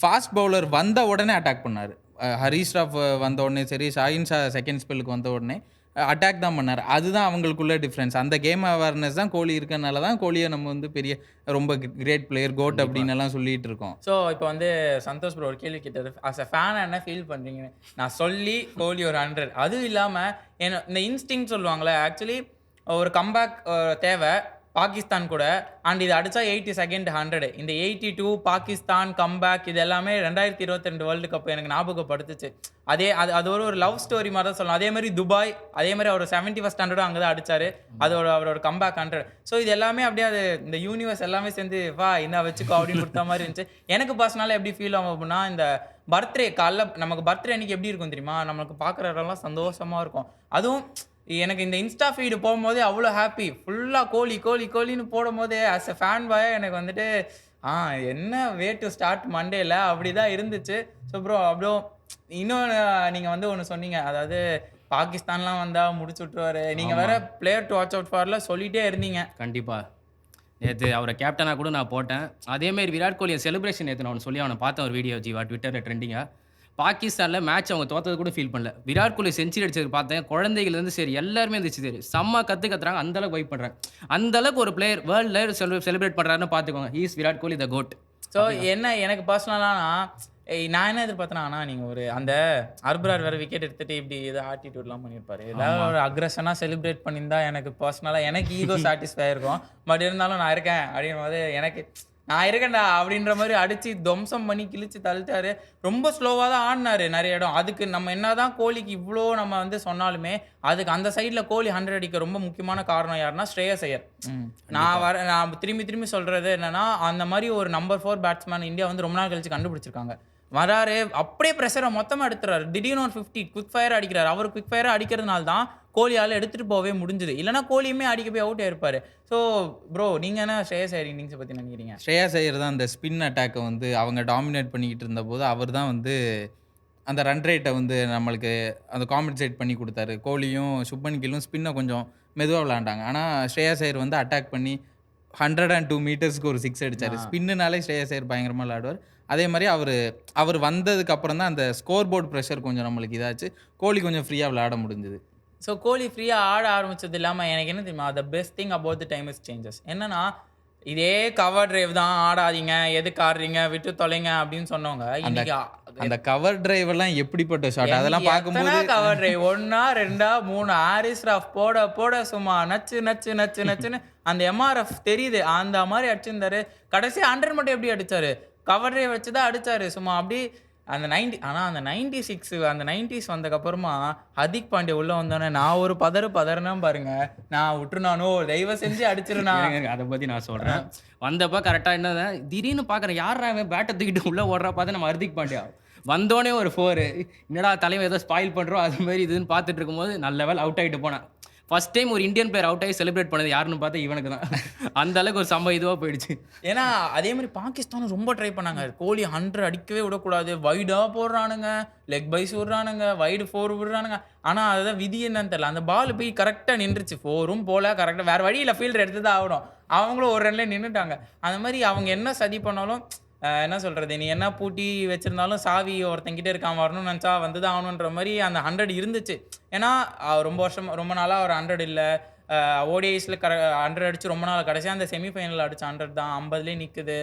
ஃபாஸ்ட் பவுலர் வந்த உடனே அட்டாக் பண்ணார். ஹரீஷ் ராஃப் வந்த உடனே சரி, ஷாஹின் ஷா செகண்ட் ஸ்பெல்லுக்கு வந்த உடனே அட்டாக் தான் பண்ணார். அதுதான் அவங்களுக்குள்ள டிஃப்ரென்ஸ். அந்த கேம் அவேர்னஸ் தான் கோலி இருக்கனால தான் கோலியை நம்ம வந்து பெரிய ரொம்ப கிரேட் பிளேயர், கோட் அப்படின்னு எல்லாம் சொல்லிட்டு இருக்கோம். ஸோ இப்போ வந்து சந்தோஷ் ப்ரோ ஒரு கேள்வி கேட்டது, அஸ் அ ஃபேனாக என்ன ஃபீல் பண்ணுறீங்க? நான் சொல்லி கோலி ஒரு 100. அதுவும் இல்லாமல் இந்த இன்ஸ்டிங் சொல்லுவாங்களே, ஆக்சுவலி ஒரு கம்பேக் தேவை பாகிஸ்தான் கூட. அண்ட் இது அடித்தா 82nd 100. இந்த 82 பாகிஸ்தான் கம்பேக் இது எல்லாமே 2022 வேர்ல்டு கப் எனக்கு ஞாபகப்படுத்துச்சு. அது ஒரு லவ் ஸ்டோரி மாதிரி தான் சொல்லலாம். அதே மாதிரி துபாய், அதே மாதிரி அவர் 71st 100 அங்கே தான் அடித்தார். அது அவரோட கம்பேக் 100. ஸோ இது எல்லாமே அப்படியே அது இந்த யூனிவர்ஸ் எல்லாமே சேர்ந்து வா என்ன வச்சுக்கோ அப்படின்னு கொடுத்த மாதிரி இருந்துச்சு. எனக்கு பர்சனலாக எப்படி ஃபீல் ஆகும் அப்படின்னா, இந்த பர்த்டே காலைல நமக்கு பர்த்டே அன்றைக்கி எப்படி இருக்கும் தெரியுமா? நமக்கு பார்க்குறவரெல்லாம் சந்தோஷமாக இருக்கும். அதுவும் எனக்கு இந்த இன்ஸ்டா ஃபீடு போகும்போதே அவ்வளோ ஹாப்பி. ஃபுல்லாக கோலின்னு போடும்போதே ஆஸ் எ ஃபேன் பாய் எனக்கு வந்துட்டு என்ன வே டு ஸ்டார்ட் மண்டேல அப்படி தான் இருந்துச்சு. ஸோ ப்ரோ அப்படியே இன்னொன்று நீங்கள் வந்து ஒன்று சொன்னீங்க, அதாவது பாகிஸ்தான்லாம் வந்தால் முடிச்சு விட்ருவாரு. நீங்கள் வேற பிளேயர் டு வாட்ச் அவுட் ஃபார்ல சொல்லிகிட்டே இருந்தீங்க. கண்டிப்பாக நேற்று அவரை கேப்டனாக கூட நான் போட்டேன். அதேமாரி விராட் கோலியை செலிப்ரேஷன் நேற்று நான் ஒன்று சொல்லி அவனை பார்த்தேன் ஒரு வீடியோ ஜீவா ட்விட்டரில் ட்ரெண்டிங்காக. பாகிஸ்தானில் மேட்ச் அவங்க தோற்றது கூட ஃபீல் பண்ணல. விராட் கோலி செஞ்சுரி அடிச்சது பார்த்தேன். குழந்தைகள்லேருந்து சரி எல்லாருமே இருந்துச்சு சரி செம்ம கற்றுறாங்க. அந்தளவுக்கு வைப் பண்ணுறாங்க. அந்தளவுக்கு ஒரு பிளேயர் வேர்ல்டில் செலிப்ரேட் பண்ணுறாருன்னு பார்த்துக்கோங்க. ஹீஸ் விராட் கோலி த கோட். ஸோ என்ன எனக்கு பர்சனலானா நான் என்ன எதிர்பார்த்தேன்னா, நீங்கள் ஒரு அந்த அர்பரார் வேறு விக்கெட் எடுத்துகிட்டு இப்படி ஏதோ ஆட்டிடியூட்லாம் பண்ணியிருப்பாரு. ஏதாவது ஒரு அக்ரெஷனாக செலிப்ரேட் பண்ணியிருந்தா எனக்கு பர்சனலாக எனக்கு ஈகோ சாட்டிஸ்ஃபை இருக்கும். பட் இருந்தாலும் நான் இருக்கேன் அப்படின் போது எனக்கு நான் இருக்கேன்டா அப்படின்ற மாதிரி அடித்து துவம்சம் பண்ணி கிழிச்சு தள்ளிட்டாரு. ரொம்ப ஸ்லோவாக தான் ஆடினார் நிறைய இடம். அதுக்கு நம்ம என்ன தான் கோலிக்கு இவ்வளோ நம்ம வந்து சொன்னாலுமே அதுக்கு அந்த சைடில் கோலி 100 அடிக்க ரொம்ப முக்கியமான காரணம் யாருன்னா ஸ்ரேயஸ் ஐயர். நான் திரும்பி சொல்கிறது என்னென்னா, அந்த மாதிரி ஒரு நம்பர் 4 பேட்ஸ்மேன் இந்தியா வந்து ரொம்ப நாள் கழிச்சு கண்டுபிடிச்சிருக்காங்க. வராரு அப்படியே ப்ரெஷரை மொத்தமாக எடுத்துறாரு. திடீர்னு ஒரு 50 குவிக் ஃபயர் அடிக்கிறார். அவர் குவிக் ஃபயரை அடிக்கிறதுனால தான் கோலியால் எடுத்துகிட்டு போகவே முடிஞ்சுது. இல்லைனா கோலியுமே அடிக்க போய் அவுட் ஆயிருப்பார். ஸோ ப்ரோ நீங்கள் என்ன ஸ்ரேயஸ் ஐயர் இன்னிங்ஸை பற்றி நினைக்கிறீங்க? ஸ்ரேயஸ் ஐயர் தான் அந்த ஸ்பின் அட்டாக்கை வந்து அவங்க டாமினேட் பண்ணிக்கிட்டு இருந்தபோது அவர் தான் வந்து அந்த ரன் ரேட்டை வந்து நம்மளுக்கு அந்த காம்பன்சேட் பண்ணி கொடுத்தாரு. கோலியும் சுப்மன் கில்லும் ஸ்பின்னை கொஞ்சம் மெதுவாக விளாண்டாங்க. ஆனால் ஸ்ரேயஸ் ஐயர் வந்து அட்டாக் பண்ணி 102 மீட்டர்ஸ்க்கு ஒரு 6 அடித்தார். ஸ்பின்னுனாலே ஸ்ரேயஸ் ஐயர் பயங்கரமாக விளாடுவார். அதே மாதிரி அவர் வந்ததுக்கு அப்புறம் தான் அந்த ஸ்கோர் போர்டு ப்ரெஷர் கொஞ்சம் நம்மளுக்கு இதாச்சு. கோலி கொஞ்சம் ஃப்ரீயாக விளையாட முடிஞ்சுது. ஸோ கோலி ஃப்ரீயாக ஆட ஆரம்பித்தது இல்லாமல் எனக்கு என்ன தெரியுமா, the best thing about the time is changes. என்னன்னா இதே கவர் டிரைவ் தான் ஆடாதீங்க, எதுக்கு ஆடுறீங்க, விட்டு தொலைங்க அப்படின்னு சொன்னவங்க இன்னைக்கு அந்த கவர் டிரைவ் எல்லாம் எப்படிப்பட்ட ஷாட் அதெல்லாம் பார்க்கும்போது கவர் டிரைவ் 1 2 3 ஹாரிஸ் ராஃப் போட சும்மா நச்சுன்னு அந்த எம்ஆர்எஃப் தெரியுது. அந்த மாதிரி அடிச்சிருந்தாரு. கடைசி 100 மட்டும் எப்படி அடிச்சாரு? கவர் டிரைவ் வச்சு தான் அடிச்சாரு சும்மா அப்படி. அந்த 90 ஆனால் அந்த 96 அந்த 90s வந்ததுக்கப்புறமா ஹர்திக் பாண்டியா உள்ளே வந்தோடனே நான் ஒரு பதறுனா பாருங்க, நான் விட்டுருனானோ தயவு செஞ்சு அடிச்சிருனா. அதை பற்றி நான் சொல்கிறேன். வந்தப்போ கரெக்டாக என்ன திடீர்னு பார்க்குறேன், யாரா பேட்டை தூக்கிட்டு உள்ளே ஓடுறா பார்த்து நம்ம ஹர்திக் பாண்டியா வந்தோடனே ஒரு 4 என்னடா தலைவன் ஏதோ ஸ்பாயில் பண்ணுறோம் அது மாதிரி இதுன்னு பார்த்துட்டு இருக்கும்போது நல்ல லெவல் அவுட் ஆகிட்டு போனேன். ஃபர்ஸ்ட் டைம் ஒரு இந்தியன் பிளேயர் அவுட் ஆகி செலிப்ரேட் பண்ணது யாருன்னு பார்த்தா இவனுக்கு தான். அந்த அளவுக்கு ஒரு சம்பவம் இதுவாக போயிடுச்சு. ஏன்னா அதே மாதிரி பாகிஸ்தானும் ரொம்ப ட்ரை பண்ணாங்க. கோலி 100 அடிக்கவே விடக்கூடாது, வைடாக போடுறானுங்க, லெக் பைஸ் விடுறானுங்க, வைடு 4 விடுறானுங்க. ஆனால் அதுதான் விதி என்னன்னு தெரியல, அந்த பால் போய் கரெக்டாக நின்றுச்சு, 4ம் போல கரெக்டாக, வேறு வழியில் ஃபீல்டர் எடுத்து தான் ஆகணும். அவங்களும் ஒரு ரன்லேயே நின்றுட்டாங்க. அந்த மாதிரி அவங்க என்ன சதி பண்ணாலும் என்ன சொல்கிறது, நீ என்ன பூட்டி வச்சுருந்தாலும் சாவி ஒருத்தங்கிட்ட இருக்கான், வரணும்னு நினச்சா வந்து தான் ஆகணுன்ற மாதிரி அந்த 100 இருந்துச்சு. ஏன்னா ரொம்ப நாளாக ஒரு 100 இல்லை. ஓடிஐஸில் 100 அடிச்சு ரொம்ப நாள், கடைசியாக அந்த செமிஃபைனல் அடிச்ச 100 தான் 50லேயே நிற்குது.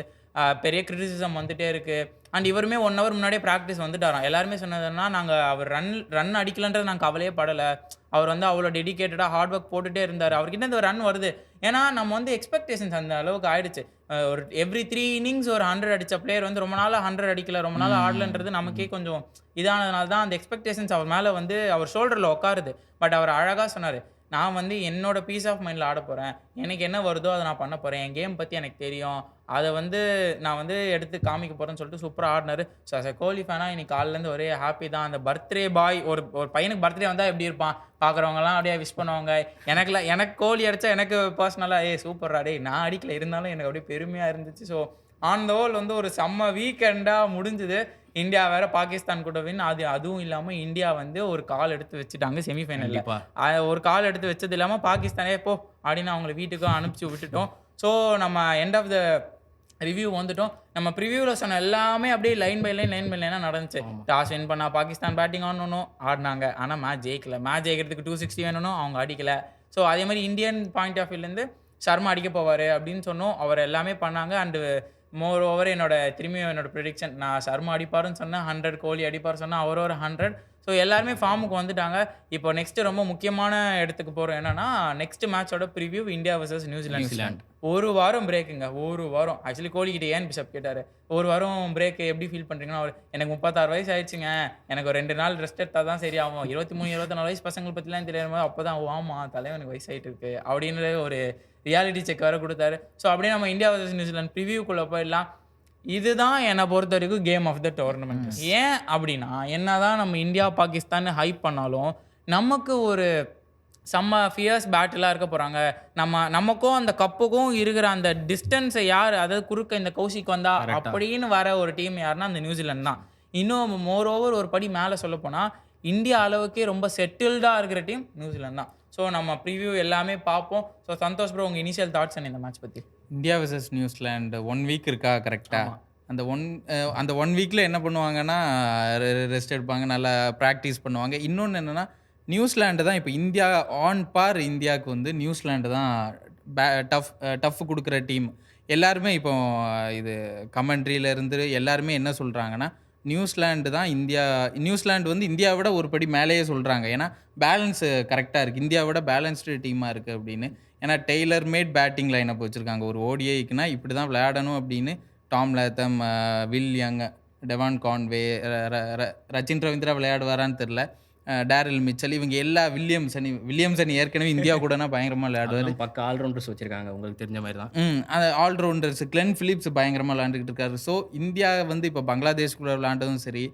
பெரிய கிரிட்டிசிசம் வந்துகிட்டே இருக்குது. அண்ட் இவருமே 1 hour முன்னாடியே ப்ராக்டிஸ் வந்துட்டாராம். எல்லாருமே சொன்னதுன்னா, நாங்கள் அவர் ரன் அடிக்கலன்றது நாங்கள் கவலையே படலை, அவர் வந்து அவ்வளோ டெடிக்கேட்டடாக ஹார்ட் ஒர்க் போட்டுகிட்டே இருந்தார், அவர்கிட்ட இந்த ரன் வருது. ஏன்னா நம்ம வந்து எக்ஸ்பெக்டேஷன்ஸ் அந்த அளவுக்கு ஆயிடுச்சு. ஒரு எவ்ரி 3 இன்னிங்ஸ் ஒரு 100 அடித்த பிளேயர் வந்து ரொம்ப நாளாக 100 அடிக்கல, ரொம்ப நாள் ஆடலன்றது நமக்கே கொஞ்சம் இதானதுனால தான் அந்த எக்ஸ்பெக்டேஷன்ஸ் அவர் மேலே வந்து அவர் ஷோல்டரில் உட்காருது. பட் அவர் அழகாக சொன்னார், நான் வந்து என்னோட பீஸ் ஆஃப் மைண்டில் ஆட போகிறேன், எனக்கு என்ன வருதோ அதை நான் பண்ண போகிறேன், என் கேம் பற்றி எனக்கு தெரியும், அதை வந்து நான் வந்து எடுத்து காமிக்க போகிறேன்னு சொல்லிட்டு சூப்பராக ஆடினார். ஸோ அஸ் கோலி ஃபேனாக இன்னைக்கு காலிலேருந்து ஒரே ஹாப்பி தான். அந்த பர்த்டே பாய், ஒரு பையனுக்கு பர்த்டே வந்தால் எப்படி இருப்பான், பார்க்குறவங்கலாம் அப்படியே விஷ் பண்ணுவாங்க. எனக்கு கோலி அடித்தா எனக்கு பர்சனலாக சூப்பர்ரா டே, நான் அடிக்கல, இருந்தாலும் எனக்கு அப்படியே பெருமையாக இருந்துச்சு. ஸோ ஆன் த ஹோல் வந்து ஒரு செம்ம வீக்கெண்டாக முடிஞ்சுது. இந்தியா வேற பாகிஸ்தான் கூட வின். அதுவும் இல்லாமல் இந்தியா வந்து ஒரு கால் எடுத்து வச்சுட்டாங்க செமிஃபைனலில். ஒரு கால் எடுத்து வச்சது இல்லாமல் பாகிஸ்தானே போ அப்படின்னு அவங்களை வீட்டுக்கும் அனுப்பிச்சி விட்டுட்டோம். ஸோ நம்ம எண்ட் ஆஃப் த ரிவ்யூ வந்துட்டோம். நம்ம ப்ரிவியூவில் சொன்ன எல்லாமே அப்படியே லைன் பை லைனாக நடந்துச்சு. டாஸ் வின் பண்ணா பாகிஸ்தான் பேட்டிங் ஆடணும், ஆடினாங்க. ஆனால் மேட்ச் ஜெயிக்கல. மேட்ச் ஜெயிக்கிறதுக்கு 260 வேணும், அவங்க அடிக்கலை. ஸோ அதே மாதிரி இந்தியன் பாயிண்ட் ஆஃப் வியூலேருந்து சர்மா அடிக்க போவார் அப்படின்னு சொன்னோம், அவர் எல்லாமே பண்ணாங்க. அண்டு மோர் ஓவர் திரும்பியும் என்னோட ப்ரெடிக்ஷன், நான் சர்மா அடிப்பாருன்னு சொன்னேன், 100 கோலி அடிப்பார் சொன்னால் அவர் ஒரு 100. ஸோ எல்லாருமே ஃபார்முக்கு வந்துட்டாங்க. இப்போ நெக்ஸ்ட்டு ரொம்ப முக்கியமான இடத்துக்கு போகிறோம். என்னன்னா நெக்ஸ்ட் மேட்சோட ப்ரிவியூ இந்தியா வர்சஸ் நியூசிலாந்து. ஒரு வாரம் பிரேக்குங்க, ஒரு வாரம். ஆக்சுவலி கோலிக்கிட்ட ஏன் பிஷப் கேட்டார், ஒரு வாரம் பிரேக் எப்படி ஃபீல் பண்ணுறீங்கன்னா, அவர் எனக்கு 36 வயசு ஆயிடுச்சுங்க, எனக்கு ஒரு 2 நாள் ரெஸ்ட் எடுத்தால் தான் சரி ஆகும், 23-24 வயசு பசங்களை பற்றிலாம் தெரியாம அப்போ தான் ஆமாம் தலைவனுக்கு வயசாகிட்டு இருக்கு அப்படின்ற ஒரு ரியாலிட்டி செக் வேறு கொடுத்தாரு. ஸோ அப்படியே நம்ம இந்தியா வர்சஸ் நியூசிலாந்து ப்ரிவியூக்குள்ளே போயிடலாம். இதுதான் என்னை பொறுத்த வரைக்கும் கேம் ஆஃப் த டோர்னமெண்ட். ஏன் அப்படின்னா, என்னதான் நம்ம இந்தியா பாகிஸ்தான் ஹைப் பண்ணாலும் நமக்கு ஒரு செம்ம ஃபியர்ஸ் பேட்டிலாக இருக்க போகிறாங்க. நமக்கும் அந்த கப்புக்கும் இருக்கிற அந்த டிஸ்டன்ஸை யார், அதாவது குறுக்க இந்த கௌஷிக் வந்தா அப்படின்னு வர ஒரு டீம் யாருன்னா அந்த நியூசிலாந்து தான். இன்னும் மோர் ஓவர் ஒரு படி மேலே சொல்ல போனால் இந்தியா அளவுக்கே ரொம்ப செட்டில்டாக இருக்கிற டீம் நியூசிலாந்து தான். ஸோ நம்ம ப்ரிவியூ எல்லாமே பார்ப்போம். ஸோ சந்தோஷ் ப்ரோ, உங்கள் இனிஷியல் தாட்ஸ் என்ன இந்த மேட்ச் பற்றி? இந்தியா வர்சஸ் நியூசிலாந்து 1 வீக் இருக்கா கரெக்டாக? அந்த ஒன் வீக்கில் என்ன பண்ணுவாங்கன்னா ரெஸ்ட் எடுப்பாங்க, நல்லா ப்ராக்டிஸ் பண்ணுவாங்க. இன்னொன்று என்னென்னா, நியூசிலாண்டு தான் இப்போ இந்தியா ஆன் பார். இந்தியாவுக்கு வந்து நியூசிலாண்டு தான் டஃப் கொடுக்குற டீம். எல்லாருமே இப்போ இது கமெண்ட்ரியிலேருந்து எல்லாருமே என்ன சொல்கிறாங்கன்னா, நியூசிலாந்து தான் நியூசிலாந்து வந்து இந்தியாவை விட ஒரு படி மேலேயே சொல்கிறாங்க. ஏன்னா பேலன்ஸு கரெக்டாக இருக்குது, இந்தியாவை விட பேலன்ஸ்டு டீமாக இருக்குது அப்படின்னு. ஏன்னா டெய்லர் மேட் பேட்டிங் லைனப் வச்சுருக்காங்க. ஒரு ஓடிஐக்குன்னா இப்படி தான் விளையாடணும் அப்படின்னு Tom Latham, Will Young, Devon Conway, Rachin Ravindra விளையாடுவாரான்னு தெரில, டேரில் மிச்சல், இவங்க எல்லா வில்லியம்சன் ஏற்கனவே இந்தியா கூடனா பயங்கரமாக விளையாடுவார். பக்க ஆல்ரவுண்டர்ஸ் வச்சுருக்காங்க, உங்களுக்கு தெரிஞ்ச மாதிரி தான். அந்த ஆல்ரவுண்டர்ஸ் கிளென் பிலிப்ஸ் பயங்கரமாக விளையாண்டுக்கிட்டு இருக்காரு. ஸோ இந்தியா வந்து இப்போ பங்களாதேஷ் கூட விளையாண்டதும் சரி,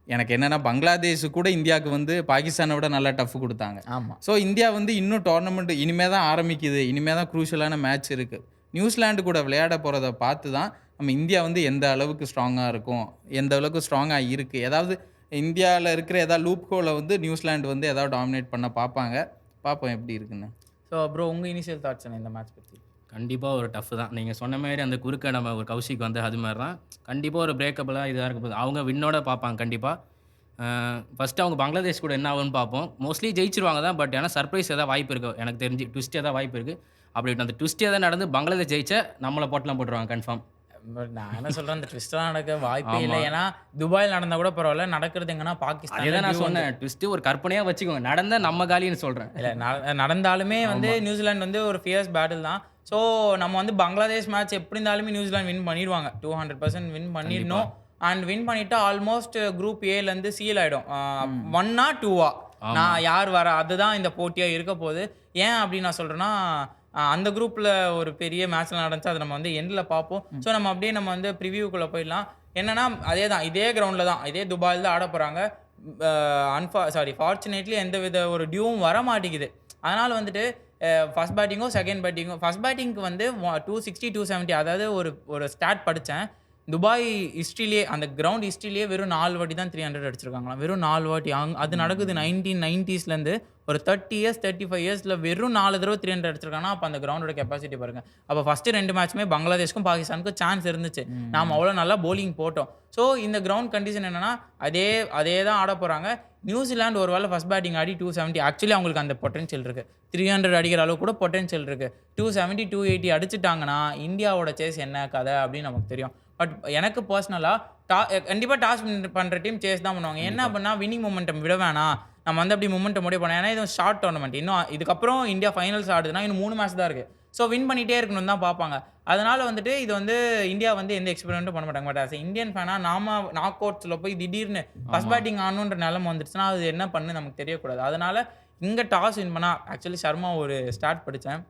எனக்கு என்னென்னா பங்களாதேஷ் கூட இந்தியாவுக்கு வந்து பாகிஸ்தானை விட நல்லா டஃப் கொடுத்தாங்க. ஆமாம். ஸோ இந்தியா வந்து இன்னும் டோர்னமெண்ட் இனிமேல் தான் ஆரம்பிக்குது, இனிமேல் தான் க்ரூஷியலான மேட்ச் இருக்குது. நியூசிலாந்து கூட விளையாட போகிறத பார்த்து தான் நம்ம இந்தியா வந்து எந்த அளவுக்கு ஸ்ட்ராங்காக இருக்கும், எந்த அளவுக்கு ஸ்ட்ராங்காக இருக்குது. ஏதாவது இந்தியாவில் இருக்கிற ஏதாவது லூப் ஹோலை வந்து நியூசிலாந்து வந்து ஏதாவது டாமினேட் பண்ண பார்ப்போம் எப்படி இருக்குன்னு. ஸோ ப்ரோ, உங்கள் இனிஷியல் தாட்ஸ் என்ன இந்த மேட்ச் பற்றி? கண்டிப்பாக ஒரு டஃப் தான். நீங்கள் சொன்ன மாதிரி அந்த குறுக்க நம்ம ஒரு கௌஷிக் வந்து அது மாதிரி தான் கண்டிப்பாக ஒரு பிரேக்கபிளாக இதாக இருக்க போகுது. அவங்க வின்னோட பார்ப்பாங்க கண்டிப்பாக. ஃபஸ்ட்டு அவங்க பங்களாதேஷ் கூட என்ன ஆகுன்னு பார்ப்போம். மோஸ்ட்லி ஜெயிச்சிருவாங்க தான், பட் ஏன்னா சர்ப்ரைஸ் எதாவது வாய்ப்பு இருக்குது, எனக்கு தெரிஞ்சு ட்விஸ்ட் எதாவது வாய்ப்பு இருக்குது. அப்படி அந்த ட்விஸ்ட் எதாவது நடந்து பங்களாதேஷ் ஜெயிச்சா நம்மளை போட்டெலாம் போட்டுருவாங்க கன்ஃபார்ம். நான் என்ன சொல்கிறேன், அந்த ட்விஸ்ட்லாம் நடக்க வாய்ப்பே இல்லை. ஏன்னா துபாயில் நடந்தால் கூட பரவாயில்ல, நடக்கிறது எங்கன்னா பாகிஸ்தான். இதை நான் சொன்னேன், ட்விஸ்ட்டு ஒரு கற்பனையாக வச்சுக்கோங்க, நடந்தால் நம்ம காலின்னு சொல்கிறேன். இல்லை, நடந்தாலுமே வந்து நியூசிலாந்து வந்து ஒரு ஃபியர்ஸ் பேட்டில் தான். ஸோ நம்ம வந்து பங்களாதேஷ் மேட்ச் எப்படி இருந்தாலுமே நியூசிலாந்து வின் பண்ணிடுவாங்க, 200% வின் பண்ணிடணும். அண்ட் வின் பண்ணிவிட்டு ஆல்மோஸ்ட் குரூப் ஏலேருந்து சீல் ஆகிடும். 1 or 2 நான் யார் வர, அதுதான் இந்த போட்டியாக இருக்க போகுது. ஏன் அப்படின்னு நான் சொல்கிறேன்னா, அந்த குரூப்பில் ஒரு பெரிய மேட்ச்லாம் நடந்துச்சு, அதை நம்ம வந்து எண்டில் பார்ப்போம். ஸோ நம்ம வந்து ப்ரிவியூக்குள்ளே போயிடலாம். என்னன்னா அதே தான், இதே கிரவுண்டில் தான், இதே துபாயில் தான் ஆட போகிறாங்க. ஃபார்ச்சுனேட்லி எந்த வித ஒரு டியூவும் வர மாட்டேங்குது. அதனால வந்துட்டு ஃபர்ஸ்ட் பேட்டிங்கோ, செகண்ட் பேட்டிங்கோ ஃபர்ஸ்ட் பேட்டிங்க்கு வந்து 260, 270 அதாவது ஒரு ஸ்டாட் படிச்சேன். துபாய் ஹிஸ்ட்ரியிலேயே அந்த கிரவுண்ட் ஹிஸ்ட்ரியிலேயே வெறும் 4 வாட்டி தான் 300 அடிச்சிருக்காங்களாம். வெறும் 4 வாட்டி. அது நடக்குது 1990ஸ்லேருந்து ஒரு 30 இயர்ஸ், 35 இயர்ஸ்ல வெறும் 4 தடவ 300 அடிச்சிருக்காங்கன்னா, அப்ப அந்த கிரவுண்டோட கெப்பாசிட்டி பாருங்க. அப்ப ஃபர்ஸ்ட் 2 மேட்ச்சுமே பங்களாதேஷ்க்கும், பாகிஸ்தானுக்கும் சான்ஸ் இருந்துச்சு. நாம அவ்வளோ நல்லா பவுலிங் போட்டோம். ஸோ இந்த கிரவுண்ட் கண்டிஷன் என்னன்னா, அதே தான் ஆட போறாங்க. நியூசிலாந்து ஒரு வேளை ஃபர்ஸ்ட் பேட்டிங் ஆடி 270 ஆக்சுவலி அவங்களுக்கு அந்த பொட்டன்ஷியல் இருக்கு. 300 அடிக்கிற அளவு கூட பொட்டன்ஷியல் இருக்கு. 270, 280 அடிச்சுட்டாங்கன்னா, இந்தியாவோட சேஸ் என்ன கதை அப்படின்னு நமக்கு தெரியும். பட் எனக்கு பர்சனலாக கண்டிப்பாக டாஸ் பண்ணுற டீம் சேஸ் தான் பண்ணுவாங்க. என்ன அப்படின்னா வின்னிங் மொமெண்டம் விட வேணாம், நம்ம வந்து அப்படி மொமெண்டம் முடிவு பண்ணோம். ஏன்னா இது ஷார்ட் டோர்னமெண்ட். இன்னும் இதுக்கப்புறம் இந்தியா ஃபைனல்ஸ் ஆடுதுன்னா இன்னும் 3 மேட்ச் தான் இருக்குது. ஸோ வின் பண்ணிகிட்டே இருக்கணும்னு தான் பார்ப்பாங்க. அதனால வந்துட்டு இது வந்து இந்தியா வந்து எந்த எக்ஸ்பெரிமெண்ட்டும் பண்ண மாட்டாங்க. பட் ஆஸ் இந்தியன் ஃபேனாக நாம நாக் அவுட்ஸில் போய் திடீர்னு ஃபர்ஸ்ட் பேட்டிங் ஆடணுன்ற நிலைமை வந்துடுச்சுன்னா அது என்ன பண்ணு நமக்கு தெரியக்கூடாது. அதனால இங்கே டாஸ் வின் பண்ணால் ஆக்சுவலி சர்மா ஒரு ஸ்டார்ட் படித்தேன்.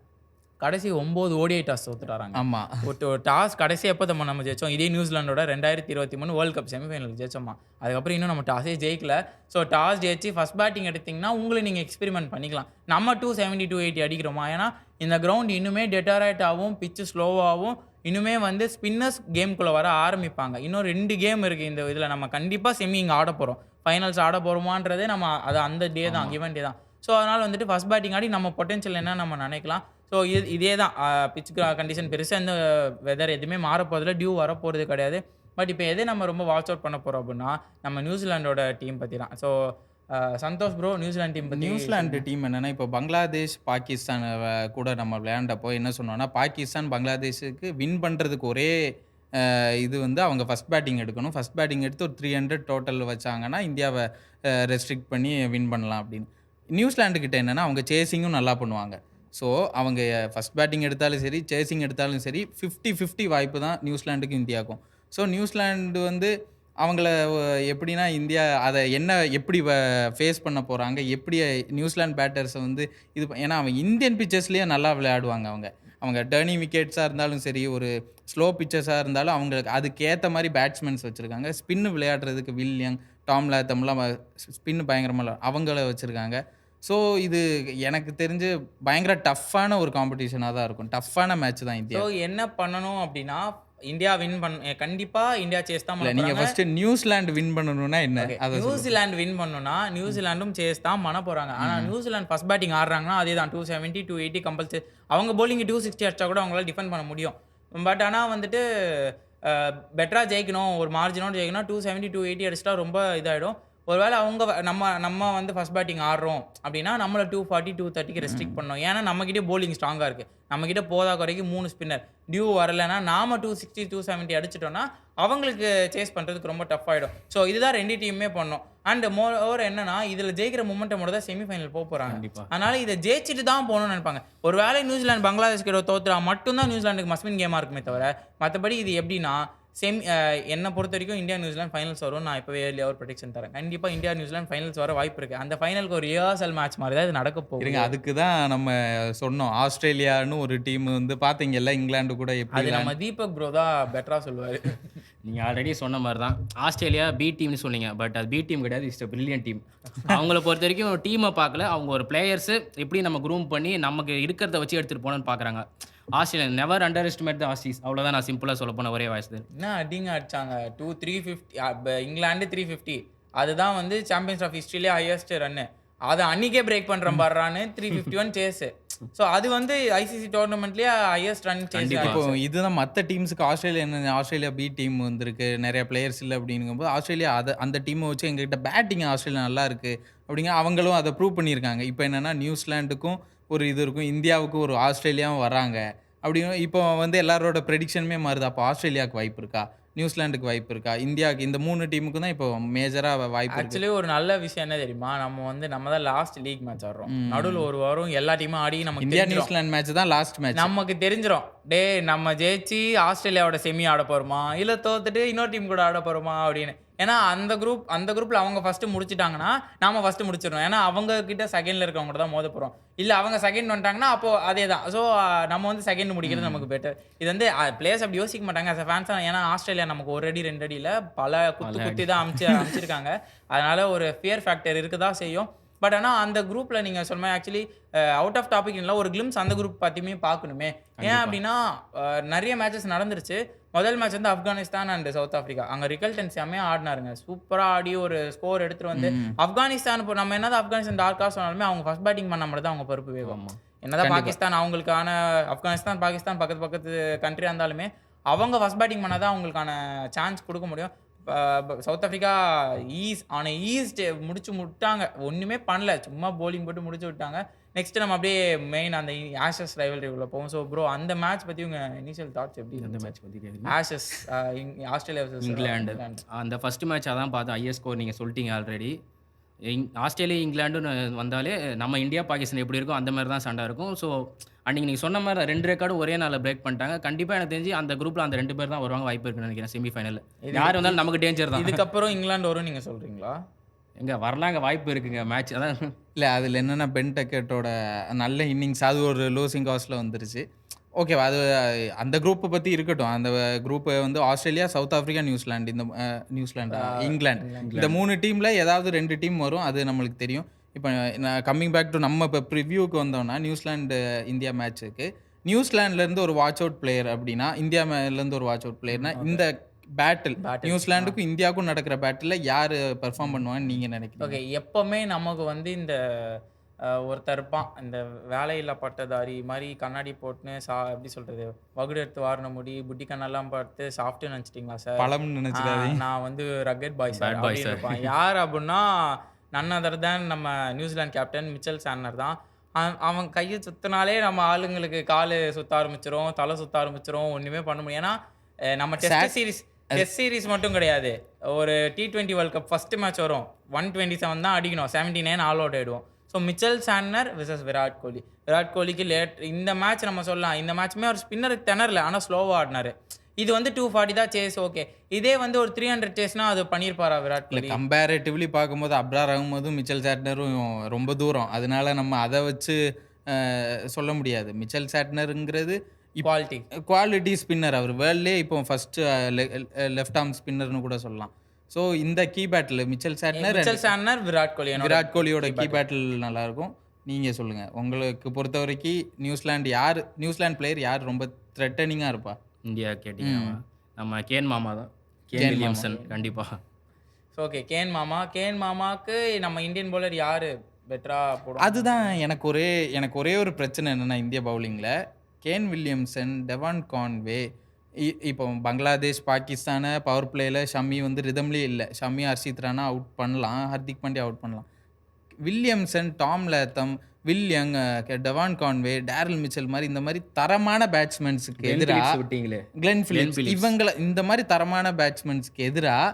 கடைசி 9 ஓடிஐ டாஸ் தோத்துட்டாங்க. ஆமா. ஒரு டாஸ் கடைசி எப்போ நம்ம ஜெயிச்சோம்? இதே நியூசிலாண்டோட 2023 வேர்ல்டு கப் செமிஃபைனலுக்கு ஜெயிச்சோமா. அதுக்கப்புறம் இன்னும் நம்ம டாஸே ஜெயிக்கல. ஸோ டாஸ் ஜெயிச்சு ஃபர்ஸ்ட் பேட்டிங் எடுத்திங்கன்னா உங்களை நீங்கள் எக்ஸ்பெரிமெண்ட் பண்ணிக்கலாம். நம்ம 270, 280 அடிக்கிறோமா? ஏன்னா இந்த கிரவுண்ட் இன்னுமே டெட்டரேட்டாகவும் பிச்சு ஸ்லோவாகவும் இன்னுமே வந்து ஸ்பின்னர்ஸ் கேம்குள்ளே வர ஆரம்பிப்பாங்க. இன்னும் 2 கேம் இருக்குது இந்த இதில். நம்ம கண்டிப்பாக செமி இங்கே ஆட போகிறோம், ஃபைனல்ஸ் ஆட போகிறோமான்றதே நம்ம அது அந்த டே தான், கிவன் டே தான். ஸோ அதனால் வந்துட்டு ஃபர்ஸ்ட் பேட்டிங் ஆடி நம்ம பொட்டன்ஷியல் என்ன நம்ம நினைக்கலாம். ஸோ இதே தான் பிச் கண்டிஷன் பெருசாக இந்த வெதர் எதுவுமே மாறப்போதில்லை, டியூ வரப்போகிறது கிடையாது. பட் இப்போ எதை நம்ம ரொம்ப வாட்ச் அவுட் பண்ண போகிறோம் அப்படின்னா நம்ம நியூசிலாண்டோட டீம் பற்றி தான். So Santosh bro, New Zealand team பற்றி. நியூசிலாந்து டீம் என்னென்னா, இப்போ பங்களாதேஷ் பாகிஸ்தான் கூட நம்ம விளையாண்டப்போ என்ன சொன்னோன்னா, பாகிஸ்தான் பங்களாதேஷுக்கு வின் பண்ணுறதுக்கு ஒரே இது வந்து அவங்க ஃபஸ்ட் பேட்டிங் எடுக்கணும். ஃபஸ்ட் பேட்டிங் எடுத்து ஒரு 300 டோட்டல் வச்சாங்கன்னா இந்தியாவை ரெஸ்ட்ரிக்ட் பண்ணி வின் பண்ணலாம் அப்படின்னு. நியூசிலாண்டுக்கிட்ட என்னென்னா அவங்க சேசிங்கும் நல்லா பண்ணுவாங்க. ஸோ அவங்க ஃபஸ்ட் பேட்டிங் எடுத்தாலும் சரி, சேசிங் எடுத்தாலும் சரி 50-50 வாய்ப்பு தான் நியூசிலாண்டுக்கும் இந்தியாவுக்கும். ஸோ நியூசிலாண்டு வந்து அவங்கள எப்படின்னா இந்தியா அதை எப்படி ஃபேஸ் பண்ண போகிறாங்க, எப்படி நியூசிலாந்து பேட்டர்ஸை வந்து ஏன்னா அவங்க இந்தியன் பிச்சர்ஸ்லேயே நல்லா விளையாடுவாங்க. அவங்க டர்னிங் விக்கெட்ஸாக இருந்தாலும் சரி, ஒரு ஸ்லோ பிச்சர்ஸாக இருந்தாலும் அவங்களுக்கு அதுக்கேற்ற மாதிரி பேட்ஸ்மென்ஸ் வச்சுருக்காங்க. ஸ்பின்னு விளையாடுறதுக்கு வில்லியம், டாம் லாத்தம்லாம் ஸ்பின்னு பயங்கரமாக அவங்கள வச்சுருக்காங்க. ஸோ இது எனக்கு தெரிஞ்சு பயங்கர டஃப்பான ஒரு காம்படிஷனாக தான் இருக்கும். டஃப்பான மேட்ச் தான் இந்தியா. ஸோ என்ன பண்ணணும் அப்படின்னா, இந்தியா வின் கண்டிப்பாக இந்தியா சேஸ் தான். நீங்கள் ஃபர்ஸ்ட் நியூசிலாந்து வின் பண்ணணும்னா என்ன? நியூசிலாந்து வின் பண்ணணும்னா நியூசிலாண்டும் சேஸ் தான் பண்ண போகிறாங்க. ஆனால் நியூசிலாந்து ஃபர்ஸ்ட் பேட்டிங் ஆடுறாங்கன்னா அதே தான் 270, 280 கம்பல்சரி. அவங்க bowling 260 அடிச்சா கூட அவங்களால டிஃபெண்ட் பண்ண முடியும். பட் ஆனால் வந்துட்டு பெட்டராக ஜெயிக்கணும், ஒரு மார்ஜினோடு ஜெயிக்கணும். 270, 280 அடிச்சிட்டா ரொம்ப இதாகிடும். ஒருவேளை அவங்க நம்ம வந்து ஃபர்ஸ்ட் பேட்டிங் ஆடுறோம் அப்படின்னா நம்மளை 240, 230க்கு ரெஸ்ட்ரிக்ட் பண்ணோம். ஏன்னா நம்மக்கிட்டே bowling ஸ்ட்ராங்காக இருக்குது. நம்மக்கிட்ட போதா குறைக்கும் 3 ஸ்பின்னர். டியூ வரலைன்னா நாம 260, 270 அடிச்சிட்டோம்னா அவங்களுக்கு சேஸ் பண்ணுறதுக்கு ரொம்ப டஃப் ஆகிடும். ஸோ இதுதான் 2 டீமுமே பண்ணோம். அண்ட் மோர் என்னன்னா இதில் ஜெயிக்கிற மூமெண்ட்டோட தான் செமிஃபைனல் போகிறாங்க. அதனால இதை ஜெயிச்சுட்டு தான் போகணும்னு நினைப்பாங்க. ஒரு வேளை நியூசிலாந்து பங்களாதேஷ் கிட்ட தோத்துறா மட்டும்தான் நியூசிலாண்டுக்கு மஸ்வின் கேமாக இருக்குமே தவிர, மற்றபடி இது எப்படின்னா என்னை பொறுத்த வரைக்கும் இந்தியா நியூசிலாந்து ஃபைனல்ஸ் வரும். நான் இப்போவே ஏர்லியாக ஒரு ப்ரெடிக்ஷன் தரேன். கண்டிப்பாக இந்தியா நியூசிலாந்து ஃபைனல்ஸ் வர வாய்ப்பு இருக்குது. அந்த ஃபைனலுக்கு ஒரு ரிஹர்சல் மேட்ச் மாதிரி தான் இது நடக்க போகுது. அதுக்கு தான் நம்ம சொன்னோம் ஆஸ்திரேலியான்னு ஒரு டீம் வந்து பார்த்தீங்கல்ல, இங்கிலாந்து கூட எப்படி. நம்ம தீபக் ப்ரோ தான் பெட்டராக சொல்லுவார். நீங்கள் ஆல்ரெடி சொன்ன மாதிரி தான் ஆஸ்திரேலியா பி டீம்னு சொன்னீங்க. பட் அது பி டீம் கிடையாது, இட்ஸ் பிரில்லியன்ட் டீம். அவங்கள பொறுத்த வரைக்கும் டீமை பார்க்கல, அவங்க ஒரு பிளேயர்ஸு எப்படி நம்ம க்ரூம் பண்ணி நமக்கு இருக்கிறத வச்சு எடுத்துகிட்டு போகணுன்னு பார்க்குறாங்க. ஆஸ்திரேலியா நெவர் அண்டர் எஸ்டிமேட் த ஆஸ்திரேலியா. அவ்வளோதான் நான் சிம்பிளாக சொல்ல போன ஒரே வாய்ஸ். என்ன அடிங்க அடிச்சாங்க 350, இங்கிலாந்து 350. அதுதான் வந்து சாம்பியன்ஸ் ஆஃப் ஹிஸ்ட்ரியிலே ஹையஸ்ட் ரன்னு. அதை அன்றைக்கே பிரேக் பண்ணுறேன் பாடுறான்னு 351 சேஸு. ஸோ அது வந்து ஐசிசி டோர்னமெண்ட்லேயே ஹையஸ்ட் ரன் சேஸ். இப்போ இதுதான் மற்ற டீம்ஸுக்கு ஆஸ்திரேலியா பி டீம் வந்திருக்கு, நிறைய பிளேயர்ஸ் இல்லை அப்படிங்கும்போது ஆஸ்திரேலியா அந்த டீமை வச்சு எங்ககிட்ட பேட்டிங் ஆஸ்திரேலியா நல்லா இருக்குது அப்படிங்க அவங்களும் அதை ப்ரூவ் பண்ணியிருக்காங்க. இப்போ என்னென்னா நியூசிலாண்டுக்கும் ஒரு இது இருக்கும், இந்தியாவுக்கும் ஒரு ஆஸ்திரேலியாவும் வராங்க அப்படின்னு. இப்போ வந்து எல்லாரோட ப்ரெடிக்ஷனுமே மாறுது. அப்போ ஆஸ்திரேலியாவுக்கு வாய்ப்பு இருக்கா, நியூசிலாண்டுக்கு வாய்ப்பு இருக்கா, இந்தியாவுக்கு, இந்த 3 டீமுக்கு தான் இப்போ மேஜராக வாய்ப்பு. ஆக்சுவலி ஒரு நல்ல விஷயம் என்ன தெரியுமா, நம்ம தான் லாஸ்ட் லீக் மேட்ச் ஆடுறோம். நடுவில் ஒரு வாரம் எல்லா டீமும் ஆடி நமக்கு இந்தியா நியூசிலாந்து மேட்ச் தான் லாஸ்ட் மேட்ச். நமக்கு தெரிஞ்சிடும் டேய் நம்ம ஜெயிச்சு ஆஸ்திரேலியாவோட செமி ஆட போகிறோமா இல்லை தோத்துட்டு இன்னொரு டீம் கூட ஆட போகிறோமா அப்படின்னு. ஏன்னா அந்த குரூப்பில் அவங்க ஃபஸ்ட்டு முடிச்சிட்டாங்கன்னா நாம ஃபஸ்ட்டு முடிச்சிடணும். ஏன்னா அவங்க கிட்ட செகண்டில் இருக்கவங்க கூட தான் மோத போகிறோம். இல்லை அவங்க செகண்ட் வந்துட்டாங்கன்னா அப்போது அதே தான். ஸோ நம்ம வந்து செகண்ட் முடிக்கிறது நமக்கு பெட்டர். இது வந்து பிளேயர்ஸ் அப்படி யோசிக்க மாட்டாங்க as a fans. ஏன்னா ஆஸ்திரேலியா நமக்கு 1 அடி 2 அடியில் பல குத்தி தான் அமைச்சிருக்காங்க. அதனால ஒரு ஃபியர் ஃபேக்டர் இருக்க தான் செய்யும். பட் ஆனால் அந்த குரூப்பில் நீங்கள் சொன்ன மாதிரி ஆக்சுவலி அவுட் ஆஃப் டாபிக் இல்லை, ஒரு கிளிம்ஸ் அந்த குரூப் பற்றியுமே பார்க்கணுமே. ஏன் அப்படின்னா நிறைய மேட்சஸ் நடந்துருச்சு. முதல் மேட்ச் வந்து ஆப்கானிஸ்தான் அண்ட் சவுத் ஆஃப்ரிக்கா. அங்கே ரிகல்டன் செம்மையாக ஆடினாருங்க. சூப்பராக ஆடி ஒரு ஸ்கோர் எடுத்துகிட்டு வந்து ஆப்கானிஸ்தான் இப்போ நம்ம என்னதான் ஆப்கானிஸ்தான் டார்க்காக சொன்னாலுமே அவங்க ஃபர்ஸ்ட் பேட்டிங் பண்ண மட்டும் தான் அவங்க பொறுப்பு வேகும். என்னதான் பாகிஸ்தான் அவங்களுக்கான ஆப்கானிஸ்தான் பாகிஸ்தான் பக்கத்து கண்ட்ரியாக இருந்தாலுமே அவங்க ஃபர்ஸ்ட் பேட்டிங் பண்ணால் தான் அவங்களுக்கான சான்ஸ் கொடுக்க முடியும். சவுத் ஆஃப்ரிக்கா ஈஸ்ட் முடிச்சு விட்டாங்க. ஒன்றுமே பண்ணல, சும்மா போலிங் போட்டு முடிச்சு விட்டாங்க. நெக்ஸ்ட் நம்ம அப்படியே மெயின் அந்த ஆஷஸ் ரைவல்ரிக்குள்ள போவோம். ஸோ ப்ரோ அந்த மேட்ச் பற்றி உங்கள் இனிஷியல் தாட்ஸ் எப்படி? அந்த மேட்ச் பற்றி ஆஷஸ் ஆஸ்திரேலியா வர்சஸ் இங்கிலாந்து அந்த ஃபர்ஸ்ட் மேட்ச் அதான் பார்த்தோம். ஹையஸ்ட் ஸ்கோர் நீங்கள் சொல்லிட்டீங்க ஆல்ரெடி. ஆஸ்திரேலியா இங்கிலாண்டுன்னு வந்தாலே நம்ம இந்தியா பாகிஸ்தான் எப்படி இருக்கும் அந்த மாதிரி தான் சண்டை இருக்கும். ஸோ அன்றைக்கி நீங்கள் சொன்ன மாதிரி 2 ரெக்கார்டும் ஒரே நாளில் பிரேக் பண்ணிட்டாங்க. கண்டிப்பாக எனக்கு தெரிஞ்சு அந்த குரூப்பில் அந்த 2 பேர் தான் வருவாங்க வாய்ப்பு இருக்குன்னு நினைக்கிறேன் செமிஃபைனல். யார் வந்தாலும் நமக்கு டேஞ்சர் தான். இதுக்கப்புறம் இங்கிலாந்து வரும் நீங்கள் சொல்கிறீங்களா? எங்கே வரலாங்க, வாய்ப்பு இருக்குங்க மேட்ச். அதான் இல்லை அதில் என்னென்னா பென் டக்கெட்டோட நல்ல இன்னிங்ஸ் அது ஒரு லோசிங் காஸ்ட்டில் வந்துருச்சு. ஓகேவா, அது அந்த குரூப்பை பற்றி இருக்கட்டும். அந்த குரூப்பை வந்து Australia, south Africa, New Zealand, England இந்த 3 டீமில் ஏதாவது 2 டீம் வரும். அது நம்மளுக்கு தெரியும். இப்போ நான் கம்மிங் பேக் டு நம்ம இப்போ ப்ரிவ்யூக்கு வந்தோம்னா நியூசிலாந்து இந்தியா மேட்ச்சுக்கு நியூசிலாண்ட்லேருந்து ஒரு வாட்ச் அவுட் பிளேயர் அப்படின்னா இந்தியாவிலேருந்து ஒரு வாட்ச் அவுட் பிளேயர்னா இந்த பேட்டில் நியூசிலாண்டுக்கும் இந்தியாவுக்கும் நடக்கிற பேட்டில் யார் பெர்ஃபார்ம் பண்ணுவான்னு நீங்கள் நினைக்கிறீங்க? ஓகே, எப்போவுமே நமக்கு வந்து இந்த ஒருத்தர் இருப்பான், இந்த வேலையில்லா பட்டதாரி மாதிரி கண்ணாடி போட்டுன்னு எப்படி சொல்கிறது, வகுடு எடுத்து வாரின முடி புட்டி கண்ணெல்லாம் பார்த்து சாஃப்ட்டு நினச்சிட்டிங்களா சார், பழம்னு நினச்சிடாதீங்க, நான் வந்து ரக்கெட் பாய் சார் அப்படின்னு இருப்பான். யார் அப்படின்னா நன் அதர் தான் நம்ம நியூசிலாந்து கேப்டன் மிச்சல் சாண்டனர் தான். அவன் கையை சுத்தினாலே நம்ம ஆளுங்களுக்கு கால் சுத்த ஆரம்பிச்சிரும், தலை சுத்த ஆரம்பிச்சிரும், ஒன்றுமே பண்ண முடியும். ஏன்னா நம்ம டெஸ்ட் சீரிஸ் மட்டும் கிடையாது, ஒரு T20 world cup first match வரும் 127 தான் அடிக்கணும், 79 ஆல் அவுட் ஆகிடுவோம். So Mitchell Santner versus Virat கோலிக்கு இந்த மேட்ச் நம்ம சொல்லலாம். இந்த மேட்ச்சுமே ஒரு ஸ்பின்னருக்கு திணறல, ஆனால் ஸ்லோவாக ஆடினார். இது வந்து 240 தான் சேஸ். ஓகே, இதே வந்து ஒரு 300 சேஸ்னா அது பண்ணியிருப்பாரா விராட் கோலி? கம்பேரேட்டிவ்லி பார்க்கும்போது அப்ரார் அகமதும் மிச்சல் சாட்னரும் ரொம்ப தூரம், அதனால நம்ம அதை வச்சு சொல்ல முடியாது. மிச்சல் சாட்னருங்கிறது குவாலிட்டி ஸ்பின்னர், அவர் வேர்ல்ட்லேயே இப்போ ஃபர்ஸ்ட் லெஃப்ட் ஆர்ம் ஸ்பின்னர்னு கூட சொல்லலாம். ஸோ இந்த key battle Mitchell Santner Virat கோலியோட கீ பேட்டில் நல்லாயிருக்கும். நீங்கள் சொல்லுங்கள், உங்களுக்கு பொறுத்த வரைக்கும் நியூசிலாந்து பிளேயர் யார் ரொம்ப த்ரெட்டனிங்காக இருப்பா? இந்தியா கேட்டிங்க நம்ம கேன் மாமா தான், கேன் வில்லியம்சன் கண்டிப்பாக. ஓகே, கேன் மாமாக்கு நம்ம இந்தியன் பவுலர் யார் பெட்டராக போடும்? அதுதான் எனக்கு ஒரே ஒரு பிரச்சனை என்னென்னா இந்திய பவுலிங்கில் கேன் வில்லியம்சன், டெவான் கான்வே, இப்போ பங்களாதேஷ் பாகிஸ்தானை பவர் பிளேயில் ஷம்மி வந்து ரிதம்லேயே இல்லை. ஷம்மி ஹர்ஷித் ராணா அவுட் பண்ணலாம், ஹர்திக் பாண்டியா அவுட் பண்ணலாம். Williamson, Tom Latham, will young, Devon Conway, Daryl Mitchell மாதிரி இந்த மாதிரி தரமான பேட்ஸ்மேன்ஸுக்கு எதிராக கிளென் பிலிப்ஸ் இவங்களை இந்த மாதிரி தரமான பேட்ஸ்மேன்ஸுக்கு எதிராக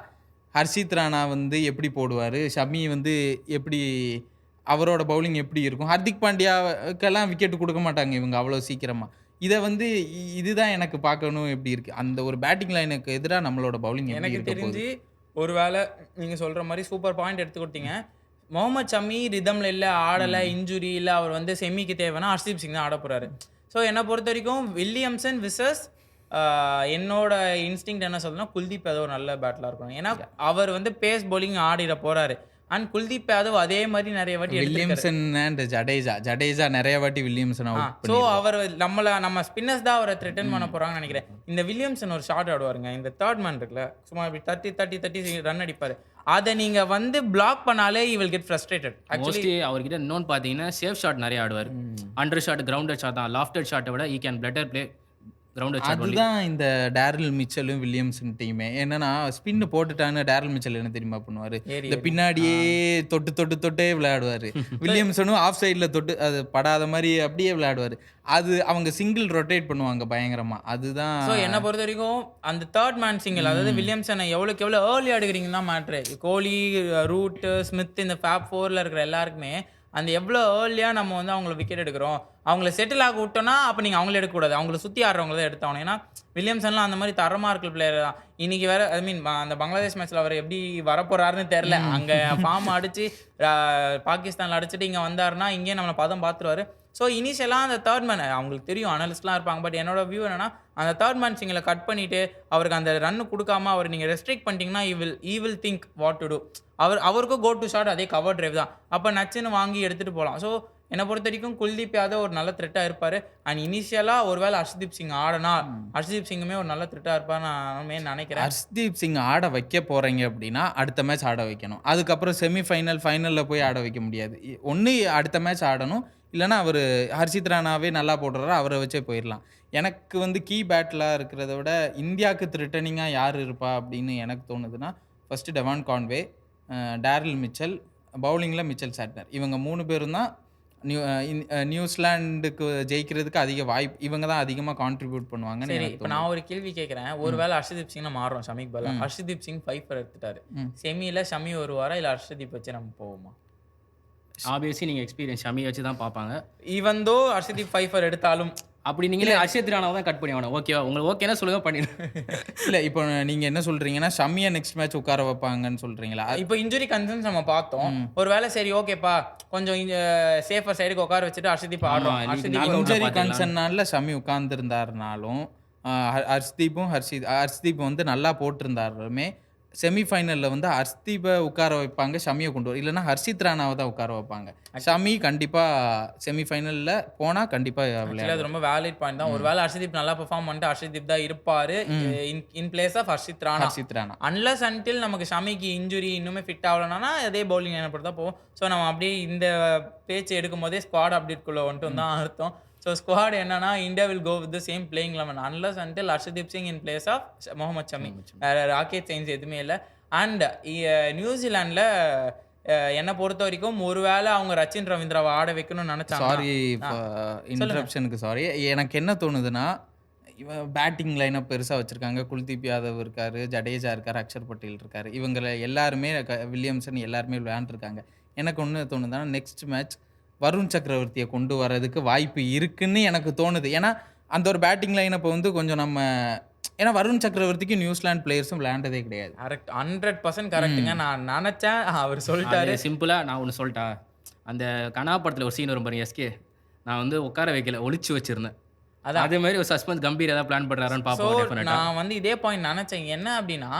ஹர்ஷித் ராணா வந்து எப்படி போடுவார், ஷம்மி வந்து எப்படி அவரோட பவுலிங் எப்படி இருக்கும், ஹர்திக் பாண்டியாவுக்கெல்லாம் விக்கெட் கொடுக்க மாட்டாங்க இவங்க அவ்வளோ சீக்கிரமாக. இதை வந்து இதுதான் எனக்கு பார்க்கணும் எப்படி இருக்குது அந்த ஒரு பேட்டிங் லைனுக்கு எதிராக நம்மளோட பவுலிங். எனக்கு தெரிஞ்சு ஒரு வேளை நீங்கள் சொல்கிற மாதிரி சூப்பர் பாயிண்ட் எடுத்து கொடுத்தீங்க. முகமது ஷமி ரிதமில் இல்லை, ஆடலை, இன்ஜுரி இல்லை, அவர் வந்து செமிக்கு தேவைன்னா ஹர்ஷ்தீப் சிங் தான் ஆட போகிறாரு. ஸோ என்னை பொறுத்த வரைக்கும் வில்லியம்சன் விசஸ் என்னோட இன்ஸ்டிங்க்ட் என்ன சொல்லணும்னா குல்தீப் யாதவ் ஒரு நல்ல பேட்டிலாக இருக்கணும். ஏன்னா அவர் வந்து பேஸ் பவுலிங் ஆடிட போகிறாரு. அண்ட் குல்தீப் யாதவ் அதே மாதிரி நிறைய வாட்டி வில்லியம்சன் அண்ட் ஜடேஜா நிறைய வாட்டி வில்லியம்சன் அவுட். ஸோ அவர் நம்ம ஸ்பின்னர்ஸ் தான் அவரை த்ரெட்டன் பண்ண போகிறாங்கன்னு நினைக்கிறேன். இந்த வில்லியம்சன் ஒரு ஷாட் ஆடுவாருங்க, இந்த தேர்ட் மேன் இருக்குல்ல, சும்மா இப்படி தட்டி ரன் அடிப்பார். அதை நீங்கள் வந்து பிளாக் பண்ணாலே you will get frustrated. Actually அவர்கிட்ட இன்னொன்று பார்த்தீங்கன்னா சேஃப் ஷாட் நிறைய ஆடுவார். அண்டர் ஷாட், கிரவுண்டட் ஷாட் தான். லாஃப்டட் ஷாட்டை விட he can better play grounded shot. அதுதான் இந்த டேரல் மிச்சலும் வில்லியம்சன் டீமே. என்னன்னா ஸ்பின்னு போட்டுட்டான்னு டேரல் மிச்சல் என்ன தெரியுமா பண்ணுவார், இந்த பின்னாடியே தொட்டே விளையாடுவார். வில்லியம்சனும் ஆஃப் சைடில் தொட்டு அது படாத மாதிரி அப்படியே விளையாடுவார். அது அவங்க சிங்கிள் ரொட்டேட் பண்ணுவாங்க பயங்கரமா. அதுதான் ஸோ என்னை பொறுத்த வரைக்கும் அந்த தேர்ட் மேன் சிங்கிள், அதாவது வில்லியம்சனை எவ்வளோக்கு எவ்வளோ ஏர்லி ஆடுகிறீங்கன்னா மேட்ரு. கோலி, ரூட், ஸ்மித், இந்த ஃபேப் 4ல் இருக்கிற எல்லாருக்குமே அந்த எவ்வளோ ஏர்லியாக நம்ம வந்து அவங்கள விக்கெட் எடுக்கிறோம், அவங்கள செட்டில் ஆக விட்டோம்னா அப்போ நீங்கள் அவங்கள எடுக்கக்கூடாது, அவங்கள சுற்றி ஆடுறவங்க தான் எடுத்தாகணும். ஏன்னா வில்லியம்சன்லாம் அந்த மாதிரி தரமாக இருக்கிற பிளேயர் தான். இன்னைக்கு வேற ஐ மீன் அந்த பங்களாதேஷ் மேட்ச்சில் அவர் எப்படி வரப்போறாருன்னு தெரில. அங்கே ஃபார்ம் அடிச்சு பாகிஸ்தானில் அடிச்சுட்டு இங்கே வந்தாருன்னா இங்கேயே நம்மளை பதம் பார்த்துருவாரு. ஸோ இனிஷியலாக அந்த தேர்ட் மேன் அவங்களுக்கு தெரியும், அனலிஸ்ட்லாம் இருப்பாங்க. பட் என்னோட வியூ என்னன்னா, அந்த தேர்ட் மேன் சிங்கில் கட் பண்ணிவிட்டு அவருக்கு அந்த ரன்னு கொடுக்காம அவர் நீங்கள் ரெஸ்ட்ரிக்ட் பண்ணிட்டீங்கன்னா he will think what to do. அவருக்கும் கோ டு ஷாட் அதே கவர் டிரைவ் தான். அப்போ நச்சுன்னு வாங்கி எடுத்துகிட்டு போகலாம். ஸோ என்னை பொறுத்த வரைக்கும் குல்தீப் யாதவ் ஒரு நல்ல த்ரெட்டாக இருப்பார். அண்ட் இனிஷியலாக ஒருவேளை ஹர்ஷ்தீப் சிங் ஆடனா ஹர்ஷ்தீப் சிங்குமே ஒரு நல்ல த்ரெட்டாக இருப்பார் நான் நினைக்கிறேன். ஹர்ஷ்தீப் சிங் ஆட வைக்க போகிறீங்க அப்படின்னா அடுத்த மேட்ச் ஆட வைக்கணும். அதுக்கப்புறம் ஃபைனலில் போய் ஆட வைக்க முடியாது. ஒன்று அடுத்த மேட்ச் ஆடணும், இல்லைனா அவர் ஹர்ஷித் ராணாவே நல்லா போடுறாரோ அவரை வச்சே போயிடலாம். எனக்கு வந்து கீ பேட்டிலாக இருக்கிறத விட இந்தியாவுக்கு த்ரிட்டனிங்காக யார் இருப்பா அப்படின்னு எனக்கு தோணுதுன்னா, first Devon Conway, Daryl Mitchell, பவுலிங்கில் மிச்சல் சாட்னர். இவங்க 3 பேரும் தான் நியூசிலாண்டுக்கு ஜெயிக்கிறதுக்கு அதிக வாய்ப்பு. இவங்க தான் அதிகமாக கான்ட்ரிபியூட் பண்ணுவாங்கன்னு சரி. எனக்கு இப்போ நான் ஒரு கேள்வி கேட்குறேன். ஒருவேளை ஹர்ஷ்தீப் சிங் மாறுறோம் ஷமிக் பல்லா, ஹர்ஷ்தீப் சிங் 5 எடுத்துட்டாரு, செமியில் ஷமி வருவாரா இல்லை ஹர்ஷ்தீப் வச்சு நம்ம போவோமா? ஆப்வியஸ்லி நீங்கள் எக்ஸ்பீரியன்ஸ் ஷமி வச்சு தான் பார்ப்பாங்க. ஈவன் தோ ஹர்ஷ்தீப் 5 எடுத்தாலும் அப்படி நீங்களே ஹர்ஷித் ராணாவை தான் கட் பண்ணி ஆகணும். ஓகேவா, உங்களுக்கு ஓகேனா சொல்லுங்க பண்ணிடுறேன். இல்லை இப்போ நீங்கள் என்ன சொல்கிறீங்கன்னா ஷமியை நெக்ஸ்ட் மேட்ச் உட்கார வைப்பாங்கன்னு சொல்கிறீங்களா? இப்போ இன்ஜுரி கன்சர்ன்ஸ் நம்ம பார்த்தோம். ஒரு வேளை சரி ஓகேப்பா கொஞ்சம் சேஃபர் சைடுக்கு உட்கார வச்சுட்டு ஹர்ஷ்தீப் ஆடுறோம். இன்ஜுரி கன்சர்னால ஷமி உட்கார்ந்துருந்தாருனாலும் ஹர்ஷ்தீப் வந்து நல்லா போட்டிருந்தாருமே செமிஃபைனலில் வந்து ஹர்ஷ்தீப்பை உட்கார வைப்பாங்க, ஷமியை கொண்டு வரும். இல்லைனா ஹர்ஷித் ராணாவை தான் உட்கார வைப்பாங்க. ஷமி கண்டிப்பாக செமிஃபைனலில் போனால் கண்டிப்பாக விளையாடு. அது ரொம்ப வேலிட் பாயிண்ட் தான். ஒரு வேளை ஹர்ஷ்தீப் நல்லா பெர்ஃபார்ம் பண்ணிட்டு ஹர்ஷ்தீப் தான் இருப்பார் in place of Harshit Rana. Unless until நமக்கு ஷமிக்கு இன்ஜுரி இன்னுமே ஃபிட் ஆகலன்னா அதே பவுலிங் என்ன தான் போகும். ஸோ நம்ம அப்படியே இந்த பேச்சு எடுக்கும் போதே ஸ்குவாட் அப்டேட்குள்ளே வந்துட்டு தான் அர்த்தம். ஸோ ஸ்குவாட் என்னன்னா, India will go with the same playing 11 unless until Harshdeep Singh in place of Mohammed Shami. வேறு ராக்கெட் சயின்ஸ் எதுவுமே இல்லை. அண்ட் நியூசிலாண்டில் என்னை பொறுத்த வரைக்கும் ஒருவேளை அவங்க ரச்சின் ரவீந்திராவை ஆட வைக்கணும்னு நினச்சாங்க. சாரி இன்டரப்ஷனுக்கு சாரி. எனக்கு என்ன தோணுதுன்னா, இவன் பேட்டிங் லைனப் பெருசாக வச்சுருக்காங்க. குல்தீப் யாதவ் இருக்கார், ஜடேஜா இருக்கார், அக்ஷர் பட்டேல் இருக்கார். இவங்களை எல்லாருமே வில்லியம்சன் எல்லாருமே விளையாண்டுருக்காங்க. எனக்கு ஒன்று தோணுதுன்னா, நெக்ஸ்ட் மேட்ச் வருண் சக்கரவர்த்தியை கொண்டு வரதுக்கு வாய்ப்பு இருக்குன்னு எனக்கு தோணுது. ஏன்னா அந்த ஒரு பேட்டிங் லைனப்போ வந்து கொஞ்சம் நம்ம ஏன்னா வருண் சக்கரவர்த்திக்கு நியூசிலாந்து பிளேயர்ஸும் விளையாண்டதே கிடையாது. கரெக்ட், 100% கரெக்டுங்க. நான் நினச்சேன், அவர் சொல்லிட்டாரு. சிம்பிளாக நான் ஒன்று சொல்லிட்டா, அந்த கனா படத்தில் ஒரு சீன் வரும் பாருங்க, எஸ்கே, நான் வந்து உட்கார வைக்கல, ஒளிச்சு வச்சிருந்தேன். அதான் அதே மாதிரி ஒரு சஸ்பென்ஸ் கம்பீர் ஏதாவது பிளான் பண்ணுறாருன்னு பார்ப்போம். நான் வந்து இதே பாயிண்ட் நினச்சேன். என்ன அப்படின்னா,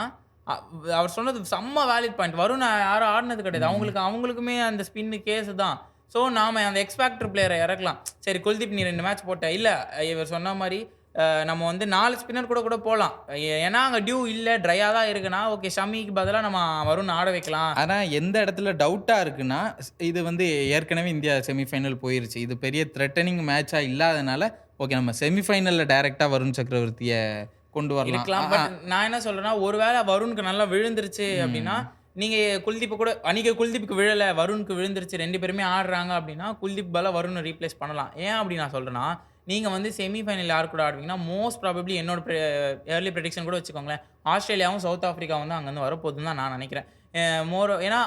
அவர் சொன்னது செம்ம வேலிட் பாயிண்ட். வருண் யாரும் ஆடினது கிடையாது, அவங்களுக்குமே அந்த ஸ்பின்னு கேஸு தான். ஸோ நாம் அந்த எக்ஸ்பேக்டர் பிளேயரை இறக்கலாம். சரி குல்தீப் நீ 2 மேட்ச் போட்ட, இல்லை இவர் சொன்ன மாதிரி நம்ம வந்து 4 ஸ்பின்னர் கூட போகலாம். ஏன்னா அங்கே டியூ இல்லை, ட்ரையாக தான் இருக்குன்னா ஓகே ஷமிக்கு பதிலாக நம்ம வருண் ஆட வைக்கலாம். ஆனால் எந்த இடத்துல டவுட்டாக இருக்குன்னா, இது வந்து ஏற்கனவே இந்தியா செமிஃபைனல் போயிருச்சு, இது பெரிய த்ரெட்டனிங் மேட்சாக இல்லாதனால ஓகே நம்ம செமிஃபைனலில் டைரெக்டாக வருண் சக்கரவர்த்தியை கொண்டு வரலாம். பட் நான் என்ன சொல்கிறேன்னா, ஒருவேளை வருணுக்கு நல்லா விழுந்துருச்சு அப்படின்னா, நீங்கள் குல்தீப்பை கூட அன்றைக்கி குல்தீப்புக்கு விழலை, வருணுக்கு விழுந்துருச்சு, 2 பேருமே ஆடுறாங்க அப்படின்னா குல்தீப் பதிலாக வருணை ரீப்ளேஸ் பண்ணலாம். ஏன் அப்படி நான் சொல்கிறேன்னா, நீங்கள் வந்து செமிஃபைனல் யார் கூட ஆடுவீங்கன்னா, மோஸ்ட் ப்ராபப்ளி என்னோட ஏர்லி ப்ரெடிக்ஷன் கூட வச்சுக்கோங்களேன், ஆஸ்திரேலியாவும் சவுத் ஆஃப்ரிக்கா வந்து அங்கேருந்து வரப்போகுதுன்னு தான் நான் நினைக்கிறேன். ஏன்னா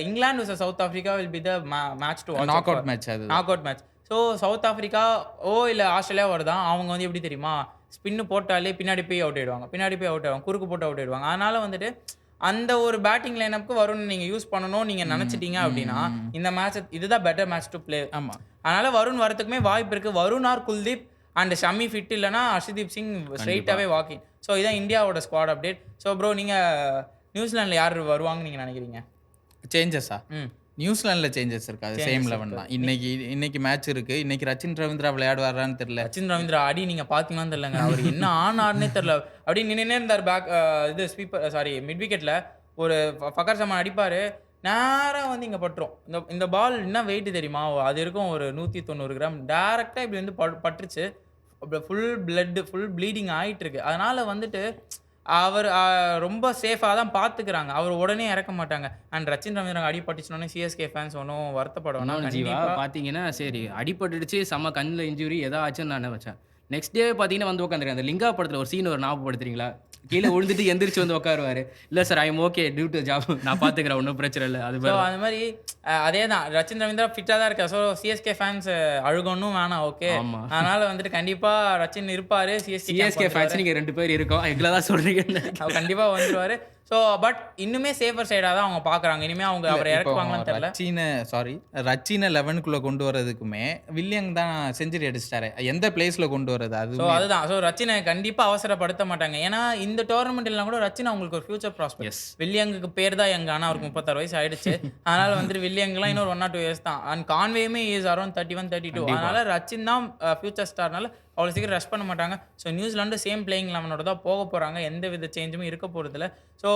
England vs south Africa will be the match to knock out match. So south Africa இல்லை ஆஸ்திரேலியா வருதான், அவங்க வந்து எப்படி தெரியுமா, ஸ்பின்னு போட்டாலே பின்னாடி போய் அவுட் ஆகிடுவாங்க, குறுக்கு போட்டு அவுட் ஆகிடுவாங்க. அதனால் வந்துட்டு அந்த ஒரு பேட்டிங் லைனப்புக்கு வரும்னு நீங்கள் யூஸ் பண்ணணும் நீங்கள் நினச்சிட்டீங்க அப்படின்னா, இந்த மேட்ச் இதுதான் பெட்டர் மேட்ச் டு பிளே. ஆமாம், அதனால் வருண் வரத்துக்குமே வாய்ப்பு இருக்குது. Varun or Kuldeep and Shami fit இல்லைனா ஹர்ஷ்தீப் சிங் ஸ்ட்ரெயிட்டாகவே வாக்கிங். ஸோ இதான் இந்தியாவோட ஸ்குவாட் அப்டேட். ஸோ ப்ரோ, நீங்கள் நியூசிலாண்டில் யார் வருவாங்கன்னு நீங்கள் நினைக்கிறீங்க? சேஞ்சஸா? நியூசிலாண்டில் சேஞ்சஸ் இருக்காது, சேம் 11 தான். இன்னைக்கு மேட்ச் இருக்குது. இன்னைக்கு ரச்சின் ரவீந்திரா விளையாடுவாரான்னு தெரியல. ரச்சின் ரவீந்திரா அடி நீங்கள் பார்த்தீங்கன்னு தெரியலங்க, அவர் என்ன ஆனார்னே தெரில. அப்படி நின்றுனே இருந்தார் பேக் இது ஸ்வீப்பர் மிட் விக்கெட்டில் ஒரு ஃபக்கர் சமான் அடிப்பார், நேராக வந்து இங்கே பட்டுரும். இந்த பால் என்ன வெயிட் தெரியுமா, அது இருக்கும் ஒரு 190 கிராம். டேரெக்டாக இப்படி வந்து பட்டுருச்சு, ஃபுல் ப்ளீடிங் ஆகிட்டு இருக்கு. அதனால் வந்துட்டு அவர் ரொம்ப சேஃபாக தான் பார்த்துக்கிறாங்க, அவர் உடனே இறக்க மாட்டாங்க. அண்ட் ரச்சின் ரவீந்திரா அடிபட்டுச்சுனோடனே சிஎஸ்கே ஃபேன்ஸ் ஒன்றும் வருத்தப்படணும். ஜீவா பார்த்தீங்கன்னா, சரி அடிபட்டுடுச்சு, செம்ம கண்ணில் இன்ஜுரி ஏதாச்சுன்னு நான் நினச்சேன். நெக்ஸ்ட் டே பார்த்தீங்கன்னா வந்து உட்காந்துருக்கேன். அந்த லிங்கா படத்தில் ஒரு சீன் ஒரு ஞாபகப்படுத்துறீங்களா, கீழே விழுந்துட்டு எந்திரிச்சு வந்து உட்காருவாரு. இல்ல sir I am okay due to job நான் பார்த்துக்கிறேன் ஒன்றும் பிரச்சனை இல்லை. அது ஸோ அந்த மாதிரி அதே தான் ரச்சின் ரவீந்திரா ஃபிட்டாக தான் இருக்கா. ஸோ சிஎஸ்கே ஃபேன்ஸ் அழுகணும் வேணாம் ஓகே. ஆமா. அதனால வந்துட்டு கண்டிப்பாக ரச்சின் இருப்பார். சிஎஸ்கே ஃபேன்ஸ் நீங்கள் 2 பேர் இருக்கோம் எங்களை தான் சொல்கிறீங்க. அவர் கண்டிப்பாக வந்துருவார். ஸோ பட் இன்னுமே சேஃபர் சைடாக தான் அவங்க பார்க்குறாங்க. இனிமேல் அவங்க அவரை இறக்குவாங்கன்னு தெரியல. ரச்சினை 11க்குள்ளே கொண்டு வரதுக்குமே வில்லியம் தான் செஞ்சுரி அடிச்சிட்டாரு. எந்த பிளேஸில் கொண்டு வரது அது. ஸோ அதுதான். ஸோ ரச்சினை கண்டிப்பாக அவசரப்படுத்த மாட்டாங்க. ஏன்னா இந்த டோர்னமெண்ட் இல்லைனா கூட ரச்சின் அவங்களுக்கு ஒரு ஃபியூச்சர் ப்ராஸ்பெக்ட். வில்லியங்குக்கு பேர் தான் எங்க, ஆனால் அவருக்கு 36 வயசு ஆயிடுச்சு. அதனால வந்துட்டு வில்லியங்கெலாம் இன்னொரு 1 or 2 years தான். அண்ட் கான்வேயுமே இஸ் அரௌண்ட் 31, 32. அதனால ரச்சின் தான் ஃபியூச்சர் ஸ்டார்னால அவ்வளோ சீக்கிரம் ரஷ் பண்ண மாட்டாங்க. ஸோ நியூசிலாண்டு சேம் பிளேயிங் 11ஓட தான் போக போகிறாங்க. எந்த வித சேஞ்சுமே இருக்க போகிறதில்ல. ஸோ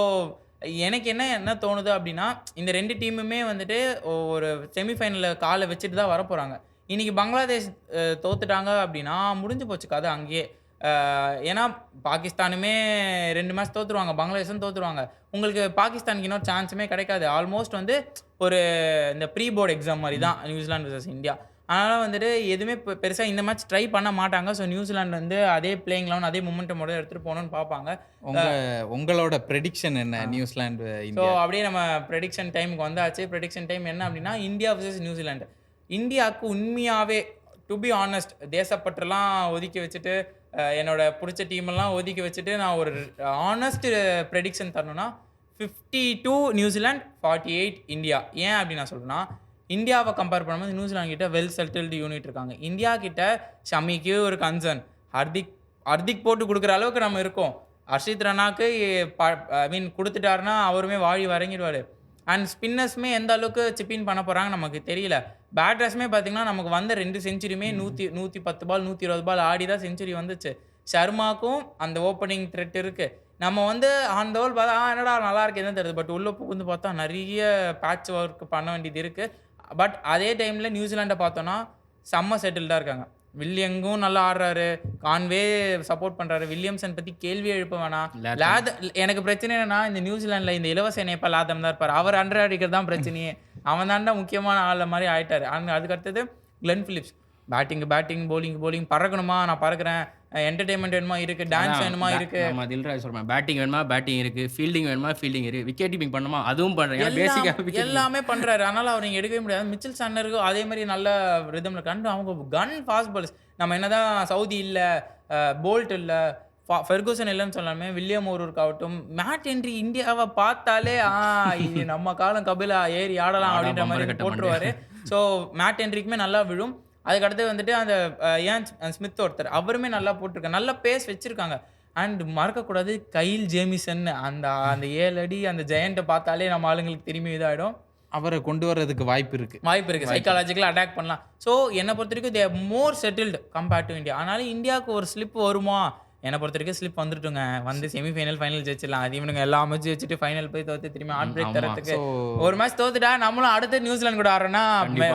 எனக்கு என்ன தோணுது அப்படின்னா இந்த 2 டீமுமே வந்துட்டு ஒரு செமிஃபைனலில் காலை வச்சுட்டு தான் வரப்போகிறாங்க. இன்றைக்கி பங்களாதேஷ் தோத்துட்டாங்க அப்படின்னா முடிஞ்சு போச்சு கதை அங்கேயே. ஏன்னா பாகிஸ்தானுமே 2 மேட்ச் தோற்றுருவாங்க, பங்களாதேஷும் தோற்றுருவாங்க. உங்களுக்கு பாகிஸ்தானுக்கு இன்னொரு சான்ஸுமே கிடைக்காது. ஆல்மோஸ்ட் வந்து ஒரு இந்த ப்ரீ போர்டு எக்ஸாம் மாதிரி தான் நியூசிலாந்து வர்சஸ் இந்தியா. அதனால் வந்துட்டு எதுவுமே பெருசாக இந்த மேட்ச் ட்ரை பண்ண மாட்டாங்க. ஸோ நியூசிலாந்து வந்து அதே பிளேயிங் லெவன் அதே மொமெண்டமோட எடுத்துகிட்டு போகணும்னு பார்ப்பாங்க. உங்களோட ப்ரெடிக்ஷன் என்ன நியூசிலாந்து? ஸோ அப்படியே நம்ம ப்ரெடிக்ஷன் டைமுக்கு வந்தாச்சு. ப்ரெடிக்ஷன் டைம் என்ன அப்படின்னா இந்தியா வர்சஸ் நியூசிலாண்டு. இந்தியாவுக்கு உண்மையாகவே டு பி ஆனஸ்ட் தேசப்பற்றெல்லாம் ஒதுக்கி வச்சுட்டு என்னோட பிடிச்ச டீமெல்லாம் ஒதுக்கி வச்சுட்டு நான் ஒரு ஆனஸ்ட் ப்ரெடிக்ஷன் தரணும்னா 52 நியூசிலாந்து 48 இந்தியா. ஏன் அப்படி நான் சொல்கிறேன்னா இந்தியாவை கம்பேர் பண்ணும்போது நியூசிலாந்து கிட்ட வெல் செட்டில்டு யூனிட் இருக்காங்க. இந்தியா கிட்ட ஷமிக்கு ஒரு கன்சர்ன், ஹர்திக் போட்டு கொடுக்குற அளவுக்கு நம்ம இருக்கோம். ஹர்ஷித் ராணாக்கு கொடுத்துட்டாருன்னா அவருமே வாழி வரைங்கிடுவார். அண்ட் ஸ்பின்னர்ஸுமே எந்த அளவுக்கு சிப்பின் பண்ண போகிறாங்க நமக்கு தெரியல. பேட்டர்ஸுமே பார்த்தீங்கன்னா நமக்கு வந்த 2 செஞ்சுரியுமே 110 பால் 120 பால் ஆடி தான் செஞ்சுரி வந்துச்சு. ஷர்மாக்கும் அந்த ஓப்பனிங் த்ரெட் இருக்குது. நம்ம வந்து அந்த ஓல் பார்த்தா என்னடா நல்லா இருக்கு என்ன தெரியுது. பட் உள்ளே புகுந்து பார்த்தா நிறைய பேட்ச் ஒர்க் பண்ண வேண்டியது இருக்குது. பட் அதே டைமில் நியூசிலாண்டை பார்த்தோன்னா செம்ம செட்டில்டாக இருக்காங்க. வில்லியங்கும் நல்லா ஆடுறாரு, கான்வே சப்போர்ட் பண்ணுறாரு. வில்லியம்சன் பற்றி கேள்வி எழுப்ப வேணாம். எனக்கு பிரச்சனை என்னன்னா இந்த நியூசிலாண்டில் இந்த இலவச இணைப்பா லாதம் தான் இருப்பார். அவர் அண்டர் அடிக்கிறது தான் பிரச்சனையே. அவன் தாண்டா முக்கியமான ஆள் மாதிரி ஆயிட்டார். அதுக்கு அடுத்தது கிளென் பிலிப்ஸ் பேட்டிங் போலிங் பறக்கணுமா நான் பறக்கிறேன், என்டர்டைன்மெண்ட் வேணுமா இருக்குது, டான்ஸ் வேணுமா இருக்குது. நம்ம தில்ராஜ் சொல்கிறேன் பேட்டிங் வேணுமா பேட்டிங் இருக்குது, ஃபீல்டிங் வேணுமா ஃபீல்டிங் இருக்குது, விக்கெட் கீப்பிங் பண்ணுமா அதுவும் பண்ணுறேன், எல்லாமே பண்ணுறாரு. அதனால் அவர் நீங்கள் எடுக்கவே முடியாது. மிச்சல் சாண்டருக்கு அதே மாதிரி நல்ல ரிதமில் கண்டு அவங்க கன் ஃபாஸ்ட் பால்ஸ். நம்ம என்ன தான் சவுதி இல்லை, போல்ட் இல்லை, ஃபெர்கூசன் இல்லைன்னு சொல்லாமே வில்லியம் ஓரூர்க்காகட்டும், மேட் ஹென்ரி இந்தியாவை பார்த்தாலே நம்ம காலம் கபிலா ஏறி ஆடலாம் அப்படின்ற மாதிரி போட்டுருவார். ஸோ மேட் ஹென்ரிக்குமே நல்லா விழும். அதுக்கடுத்து வந்துட்டு அந்த ஏன் ஸ்மித் ஒருத்தர் அவருமே நல்லா போட்டிருக்காங்க, நல்ல பேஸ் வச்சுருக்காங்க. அண்ட் மறக்கக்கூடாது கைல் ஜேமிசன், அந்த 7 அடி அந்த ஜெயண்ட்டை பார்த்தாலே நம்ம ஆளுங்களுக்கு திரும்பி இதாகிடும். அவரை கொண்டு வர்றதுக்கு வாய்ப்பு இருக்குது, சைக்காலஜிக்கலாக அட்டாக் பண்ணலாம். ஸோ என்னை பொறுத்த வரைக்கும் தே மோர் செட்டில்டு கம்பேர்ட் டு இந்தியா. அதனால இந்தியாவுக்கு ஒரு ஸ்லிப் வருமா? என்னை பொறுத்த வரைக்கும் ஸ்லிப் வந்துட்டுங்க, வந்து செமிஃபைனல் ஃபைனல் ஜெயிச்சிடலாம். அது இவனுங்க எல்லா மேட்ச் வச்சுட்டு ஃபைனல் போய் தோற்று திரும்பி ஆட் பிரேக் தரத்துக்கு ஒரு மேட்ச் தோத்துட்டா நம்மளும் அடுத்து நியூசிலாந்து கூட ஆடுறோன்னா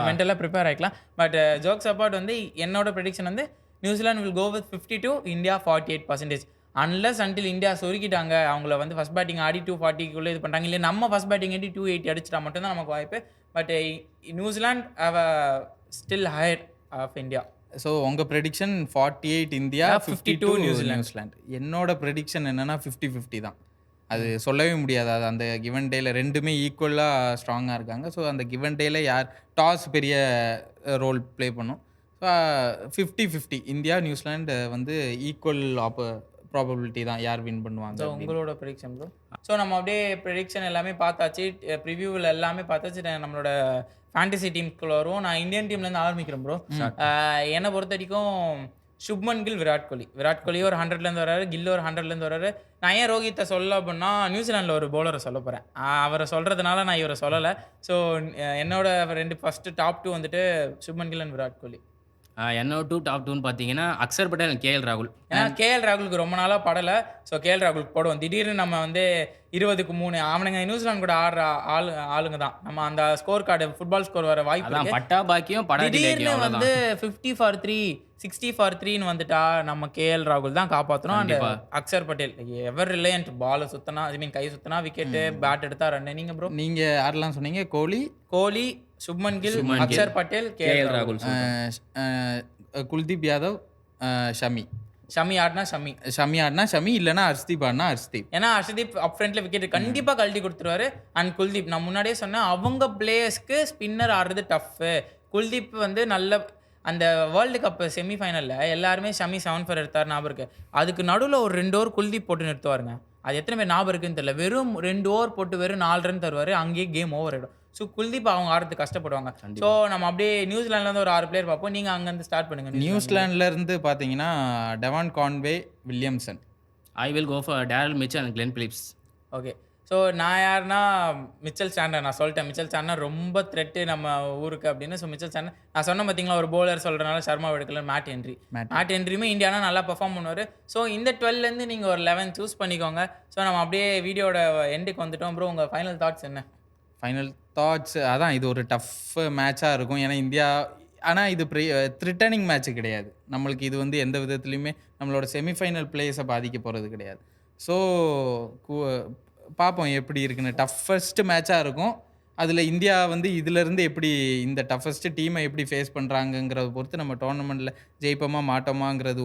மென்டலாக ப்ரிப்பேர் ஆகிக்கலாம். பட் ஜோக்ஸ் அப்பார்ட் வந்து என்னோட ப்ரெடிக்ஷன் வந்து New Zealand will go with 52, India 48%. Unless until India சொருக்கிட்டாங்க அவங்கள வந்து ஃபஸ்ட் பேட்டிங் ஆடி 240க்குள்ளே இது பண்ணுறாங்க, இல்லை நம்ம ஃபஸ்ட் பேட்டிங் ஆடி 280 அடிச்சிட்டா மட்டும்தான் நமக்கு வாய்ப்பு. But New Zealand have still higher of India. So உங்கள் ப்ரெடிக்ஷன் 48 இந்தியா 52 நியூசிலாந்து. என்னோட ப்ரெடிக்ஷன் என்னென்னா 50-50 தான். அது சொல்லவே முடியாது. அது அந்த கிவன் டேயில் ரெண்டுமே ஈக்குவலாக ஸ்ட்ராங்காக இருக்காங்க. ஸோ அந்த கிவன் டேயில் யார் டாஸ் பெரிய ரோல் ப்ளே பண்ணும். ஸோ 50-50 இந்தியா நியூசிலாந்து வந்து ஈக்குவல் ப்ராபபிலிட்டி தான் யார் வின் பண்ணுவாங்க. ஸோ உங்களோட ப்ரெடிக்ஷன் ப்ரோ? ஸோ நம்ம அப்படியே ப்ரெடிக்ஷன் எல்லாமே பார்த்தாச்சு, ப்ரிவியூவில் எல்லாமே பார்த்தாச்சு. நம்மளோட ஃபேண்டசி டீமுக்குள்ள வரும். நான் இந்தியன் டீம்லேருந்து ஆரம்பிக்கிறேன் ப்ரோ. என்னை பொறுத்த வரைக்கும் சுப்மன் கில், விராட் கோலி ஒரு 100லேருந்து வராரு, கில் ஒரு 100லேருந்து வராரு. நான் ஏன் ரோஹித்தை சொல்ல அப்படின்னா நியூசிலாண்டில் ஒரு பவுலரை சொல்ல போகிறேன். அவரை சொல்கிறதுனால நான் இவரை சொல்லலை. ஸோ என்னோட 2 ஃபஸ்ட்டு டாப் 2 வந்துட்டு சுப்மன் கில் அண்ட் விராட் கோலி. என்னோட டாப் 2ன்னு பார்த்தீங்கன்னா அக்ஷர் பட்டேல், கேஎல் ராகுல். ஏன்னா கேஎல் ராகுலுக்கு ரொம்ப நாளாக படலை. ஸோ கேஎல் ராகுலுக்கு போடுவோம். திடீர்னு நம்ம வந்து 20க்கு 3 அவனுங்க நியூசிலாந்து கூட ஆடுற ஆளுங்க தான். நம்ம அந்த ஸ்கோர் கார்டு ஃபுட்பால் ஸ்கோர் வர வாய்ப்பு பட்டா பாக்கியம் திடீர்னு வந்து 50 for 3 60 for 3ன்னு வந்துட்டா நம்ம கேஎல் ராகுல் தான் காப்பாற்றணும். And Akshar Patel ever reliant, ball சுத்தினா கை சுத்தினா விக்கெட்டு, பேட் எடுத்தா ரன். நீங்கள் ப்ரோ? நீங்கள் யாரெல்லாம் சொன்னீங்க? கோலி, சுப்மன் கில், அக்ஷர் பட்டேல், கேஎல் ராகுல், குல்தீப் யாதவ், ஷமி. ஷமி ஆடினா ஷமி, ஷமி ஆடினா ஷமி, இல்லைன்னா ஹர்ஷ்தீப் ஆடினா ஹர்ஷ்தீப். ஏன்னா ஹர்ஷதீப் அப் ஃப்ரண்ட்ல விக்கெட் கண்டிப்பா கழட்டி கொடுத்துருவாரு. அண்ட் குல்தீப் நான் முன்னாடியே சொன்னேன், அவங்க பிளேயர்ஸ்க்கு ஸ்பின்னர் ஆடுறது டஃப்பு. குல்தீப் வந்து நல்ல அந்த வேர்ல்டு கப் செமிஃபைனலில் எல்லாருமே ஷமி 7 for எடுத்தார் ஞாபகம் இருக்கு. அதுக்கு நடுவில் ஒரு 2 ஓவர் குல்தீப் போட்டு நிறுத்துவாருங்க. அது எத்தனை பேர் ஞாபகம் இருக்குன்னு தெரியல. வெறும் 2 ஓவர் போட்டு வெறும் 4 ரன் தருவார், அங்கேயே கேம் ஓவர் ஆகிடும். ஸோ குல்தீப் அவங்க ஆடுறதுக்கு கஷ்டப்படுவாங்க. ஸோ நம்ம அப்படியே நியூசிலாந்துலேருந்து ஒரு 6 பிளேயர் பார்ப்போம். நீங்கள் அங்கேருந்து ஸ்டார்ட் பண்ணுங்க. நியூசிலாண்ட்லேருந்து பார்த்தீங்கன்னா Devon Conway, Williamson. I will go for Daryl Mitchell and Glenn Phillips. Okay. So நான் யாருன்னா மிச்சல் சாண்டர். நான் சொல்லிட்டேன் மிச்சல் சாண்டர் ரொம்ப த்ரெட்டு நம்ம ஊருக்கு அப்படின்னு. ஸோ மிச்சல் சாண்டர் நான் சொன்ன பார்த்தீங்களா, ஒரு bowler சொல்கிறனால சர்மா எடுக்கல. மேட் ஹென்ரியுமே இந்தியானா நல்லா பெர்ஃபார்ம் பண்ணுவார். ஸோ இந்த 12லேருந்து நீங்கள் ஒரு 11 சூஸ் பண்ணிக்கோங்க. ஸோ நம்ம அப்படியே வீடியோட எண்டுக்கு வந்துட்டோம். ப்ரோ உங்கள் ஃபைனல் தாட்ஸ் என்ன? ஃபைனல் தாட்ஸ் அதான், இது ஒரு டஃப் மேட்சாக இருக்கும். ஏன்னா இந்தியா, ஆனால் இது த்ரிட்டனிங் மேட்ச்சு கிடையாது நம்மளுக்கு. இது வந்து எந்த விதத்துலையுமே நம்மளோட செமிஃபைனல் பிளேயர்ஸை பாதிக்க போகிறது கிடையாது. ஸோ பார்ப்போம் எப்படி இருக்குன்னு. டஃபஸ்ட்டு மேட்சாக இருக்கும். அதில் இந்தியா வந்து இதிலேருந்து எப்படி இந்த டஃபஸ்ட்டு டீமை எப்படி ஃபேஸ் பண்ணுறாங்கங்கிறத பொறுத்து நம்ம டோர்னமெண்ட்டில் ஜெயிப்போமா மாட்டோமாங்கிறது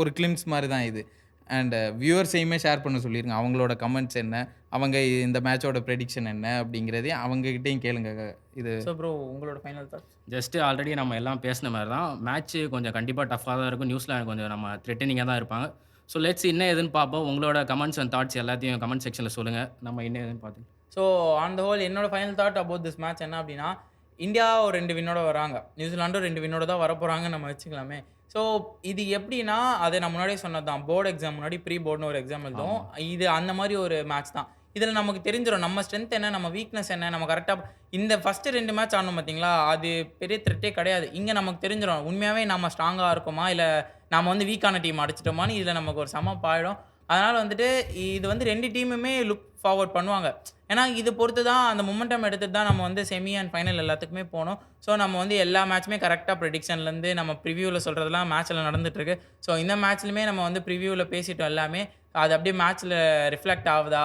ஒரு கிளிம்ஸ் மாதிரி தான் இது. அண்ட் வியூவர்ஸையுமே ஷேர் பண்ண சொல்லியிருங்க. அவங்களோட கமெண்ட்ஸ் என்ன, அவங்க இந்த மேட்சோட ப்ரெடிக்ஷன் என்ன அப்படிங்கிறதையும் அவங்ககிட்டையும் கேளுங்க. இது ஸோ ப்ரோ உங்களோட ஃபைனல் தாட்ஸ்? ஜஸ்ட்டு ஆல்ரெடி நம்ம எல்லாம் பேசின மாதிரி தான் மேட்ச்சு கொஞ்சம் கண்டிப்பாக டஃப்பாக தான் இருக்கும். நியூசிலாந்து கொஞ்சம் நம்ம த்ரெட்டனிங்காக தான் இருப்பாங்க. ஸோ லெட்ஸ் என்ன ஏதுன்னு பார்ப்போம். உங்களோட கமெண்ட்ஸ் அண்ட் தாட்ஸ் எல்லாத்தையும் கமெண்ட் செக்ஷனில் சொல்லுங்கள். நம்ம என்ன ஏதுன்னு பார்த்து. ஸோ ஆன் த ஹோல் என்னோட final thought about this match என்ன அப்படின்னா, இந்தியா ஒரு 2 வின்னோட வராங்க, நியூசிலாண்டும் 2 வின்னோட தான் வரப்போகிறாங்கன்னு நம்ம வச்சுக்கலாமே. ஸோ இது எப்படின்னா, அதை நான் முன்னாடியே சொன்னது தான், போர்டு எக்ஸாம் முன்னாடி ப்ரீ போர்டுன்னு ஒரு எக்ஸாம் எழுதும். இது அந்த மாதிரி ஒரு மேட்ச் தான். இதில் நமக்கு தெரிஞ்சிடும் நம்ம ஸ்ட்ரென்த் என்ன, நம்ம வீக்னஸ் என்ன. நம்ம கரெக்டாக இந்த ஃபஸ்ட்டு 2 மேட்ச் ஆடணும் பார்த்தீங்களா, அது பெரிய த்ரெட்டே கிடையாது. இங்கே நமக்கு தெரிஞ்சிடும் உண்மையாகவே நம்ம ஸ்ட்ராங்காக இருக்கோமா, இல்லை நம்ம வந்து வீக்கான டீம் அடிச்சிட்டோமான்னு. இதில் நமக்கு ஒரு சம பாயிடும். அதனால் வந்துட்டு இது வந்து 2 டீமுமே லுக் ஃபார்வர்ட் பண்ணுவாங்க. ஏன்னா இது பொறுத்து தான் அந்த மொமெண்டம் எடுத்துட்டு தான் நம்ம வந்து செமி அண்ட் ஃபைனல் எல்லாத்துக்குமே போனோம். ஸோ நம்ம வந்து எல்லா மேட்ச்சுமே கரெக்டாக ப்ரெடிக்ஷன்லேருந்து நம்ம ப்ரிவியூவில் சொல்கிறதுலாம் மேட்ச்சில் நடந்துகிட்ருக்கு. ஸோ இந்த மேட்ச்லையுமே நம்ம வந்து ப்ரிவியூவில் பேசிட்டோம் எல்லாமே. அது அப்படியே மேட்ச்சில் ரிஃப்ளெக்ட் ஆகுதா,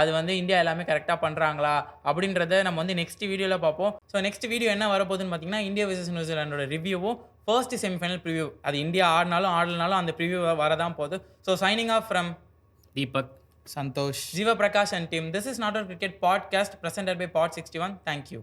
அது வந்து இந்தியா எல்லாமே கரெக்டாக பண்ணுறாங்களா அப்படின்றத நம்ம வந்து நெக்ஸ்ட் வீடியோவில் பார்ப்போம். ஸோ நெக்ஸ்ட் வீடியோ என்ன வரப்போகுதுன்னு பார்த்தீங்கன்னா, இந்தியா vs நியூசிலாண்டோட ரிவ்யூவும் ஃபர்ஸ்ட் செமிஃபைனல் ப்ரிவியூ. அது இந்தியா ஆடினாலும் ஆடலனாலும் அந்த ப்ரிவியூ வரதான் போகுது. So signing off from Deepak, Santhosh, Jiva Prakash and team. This is Not a Cricket podcast presented by Pod 61. Thank you.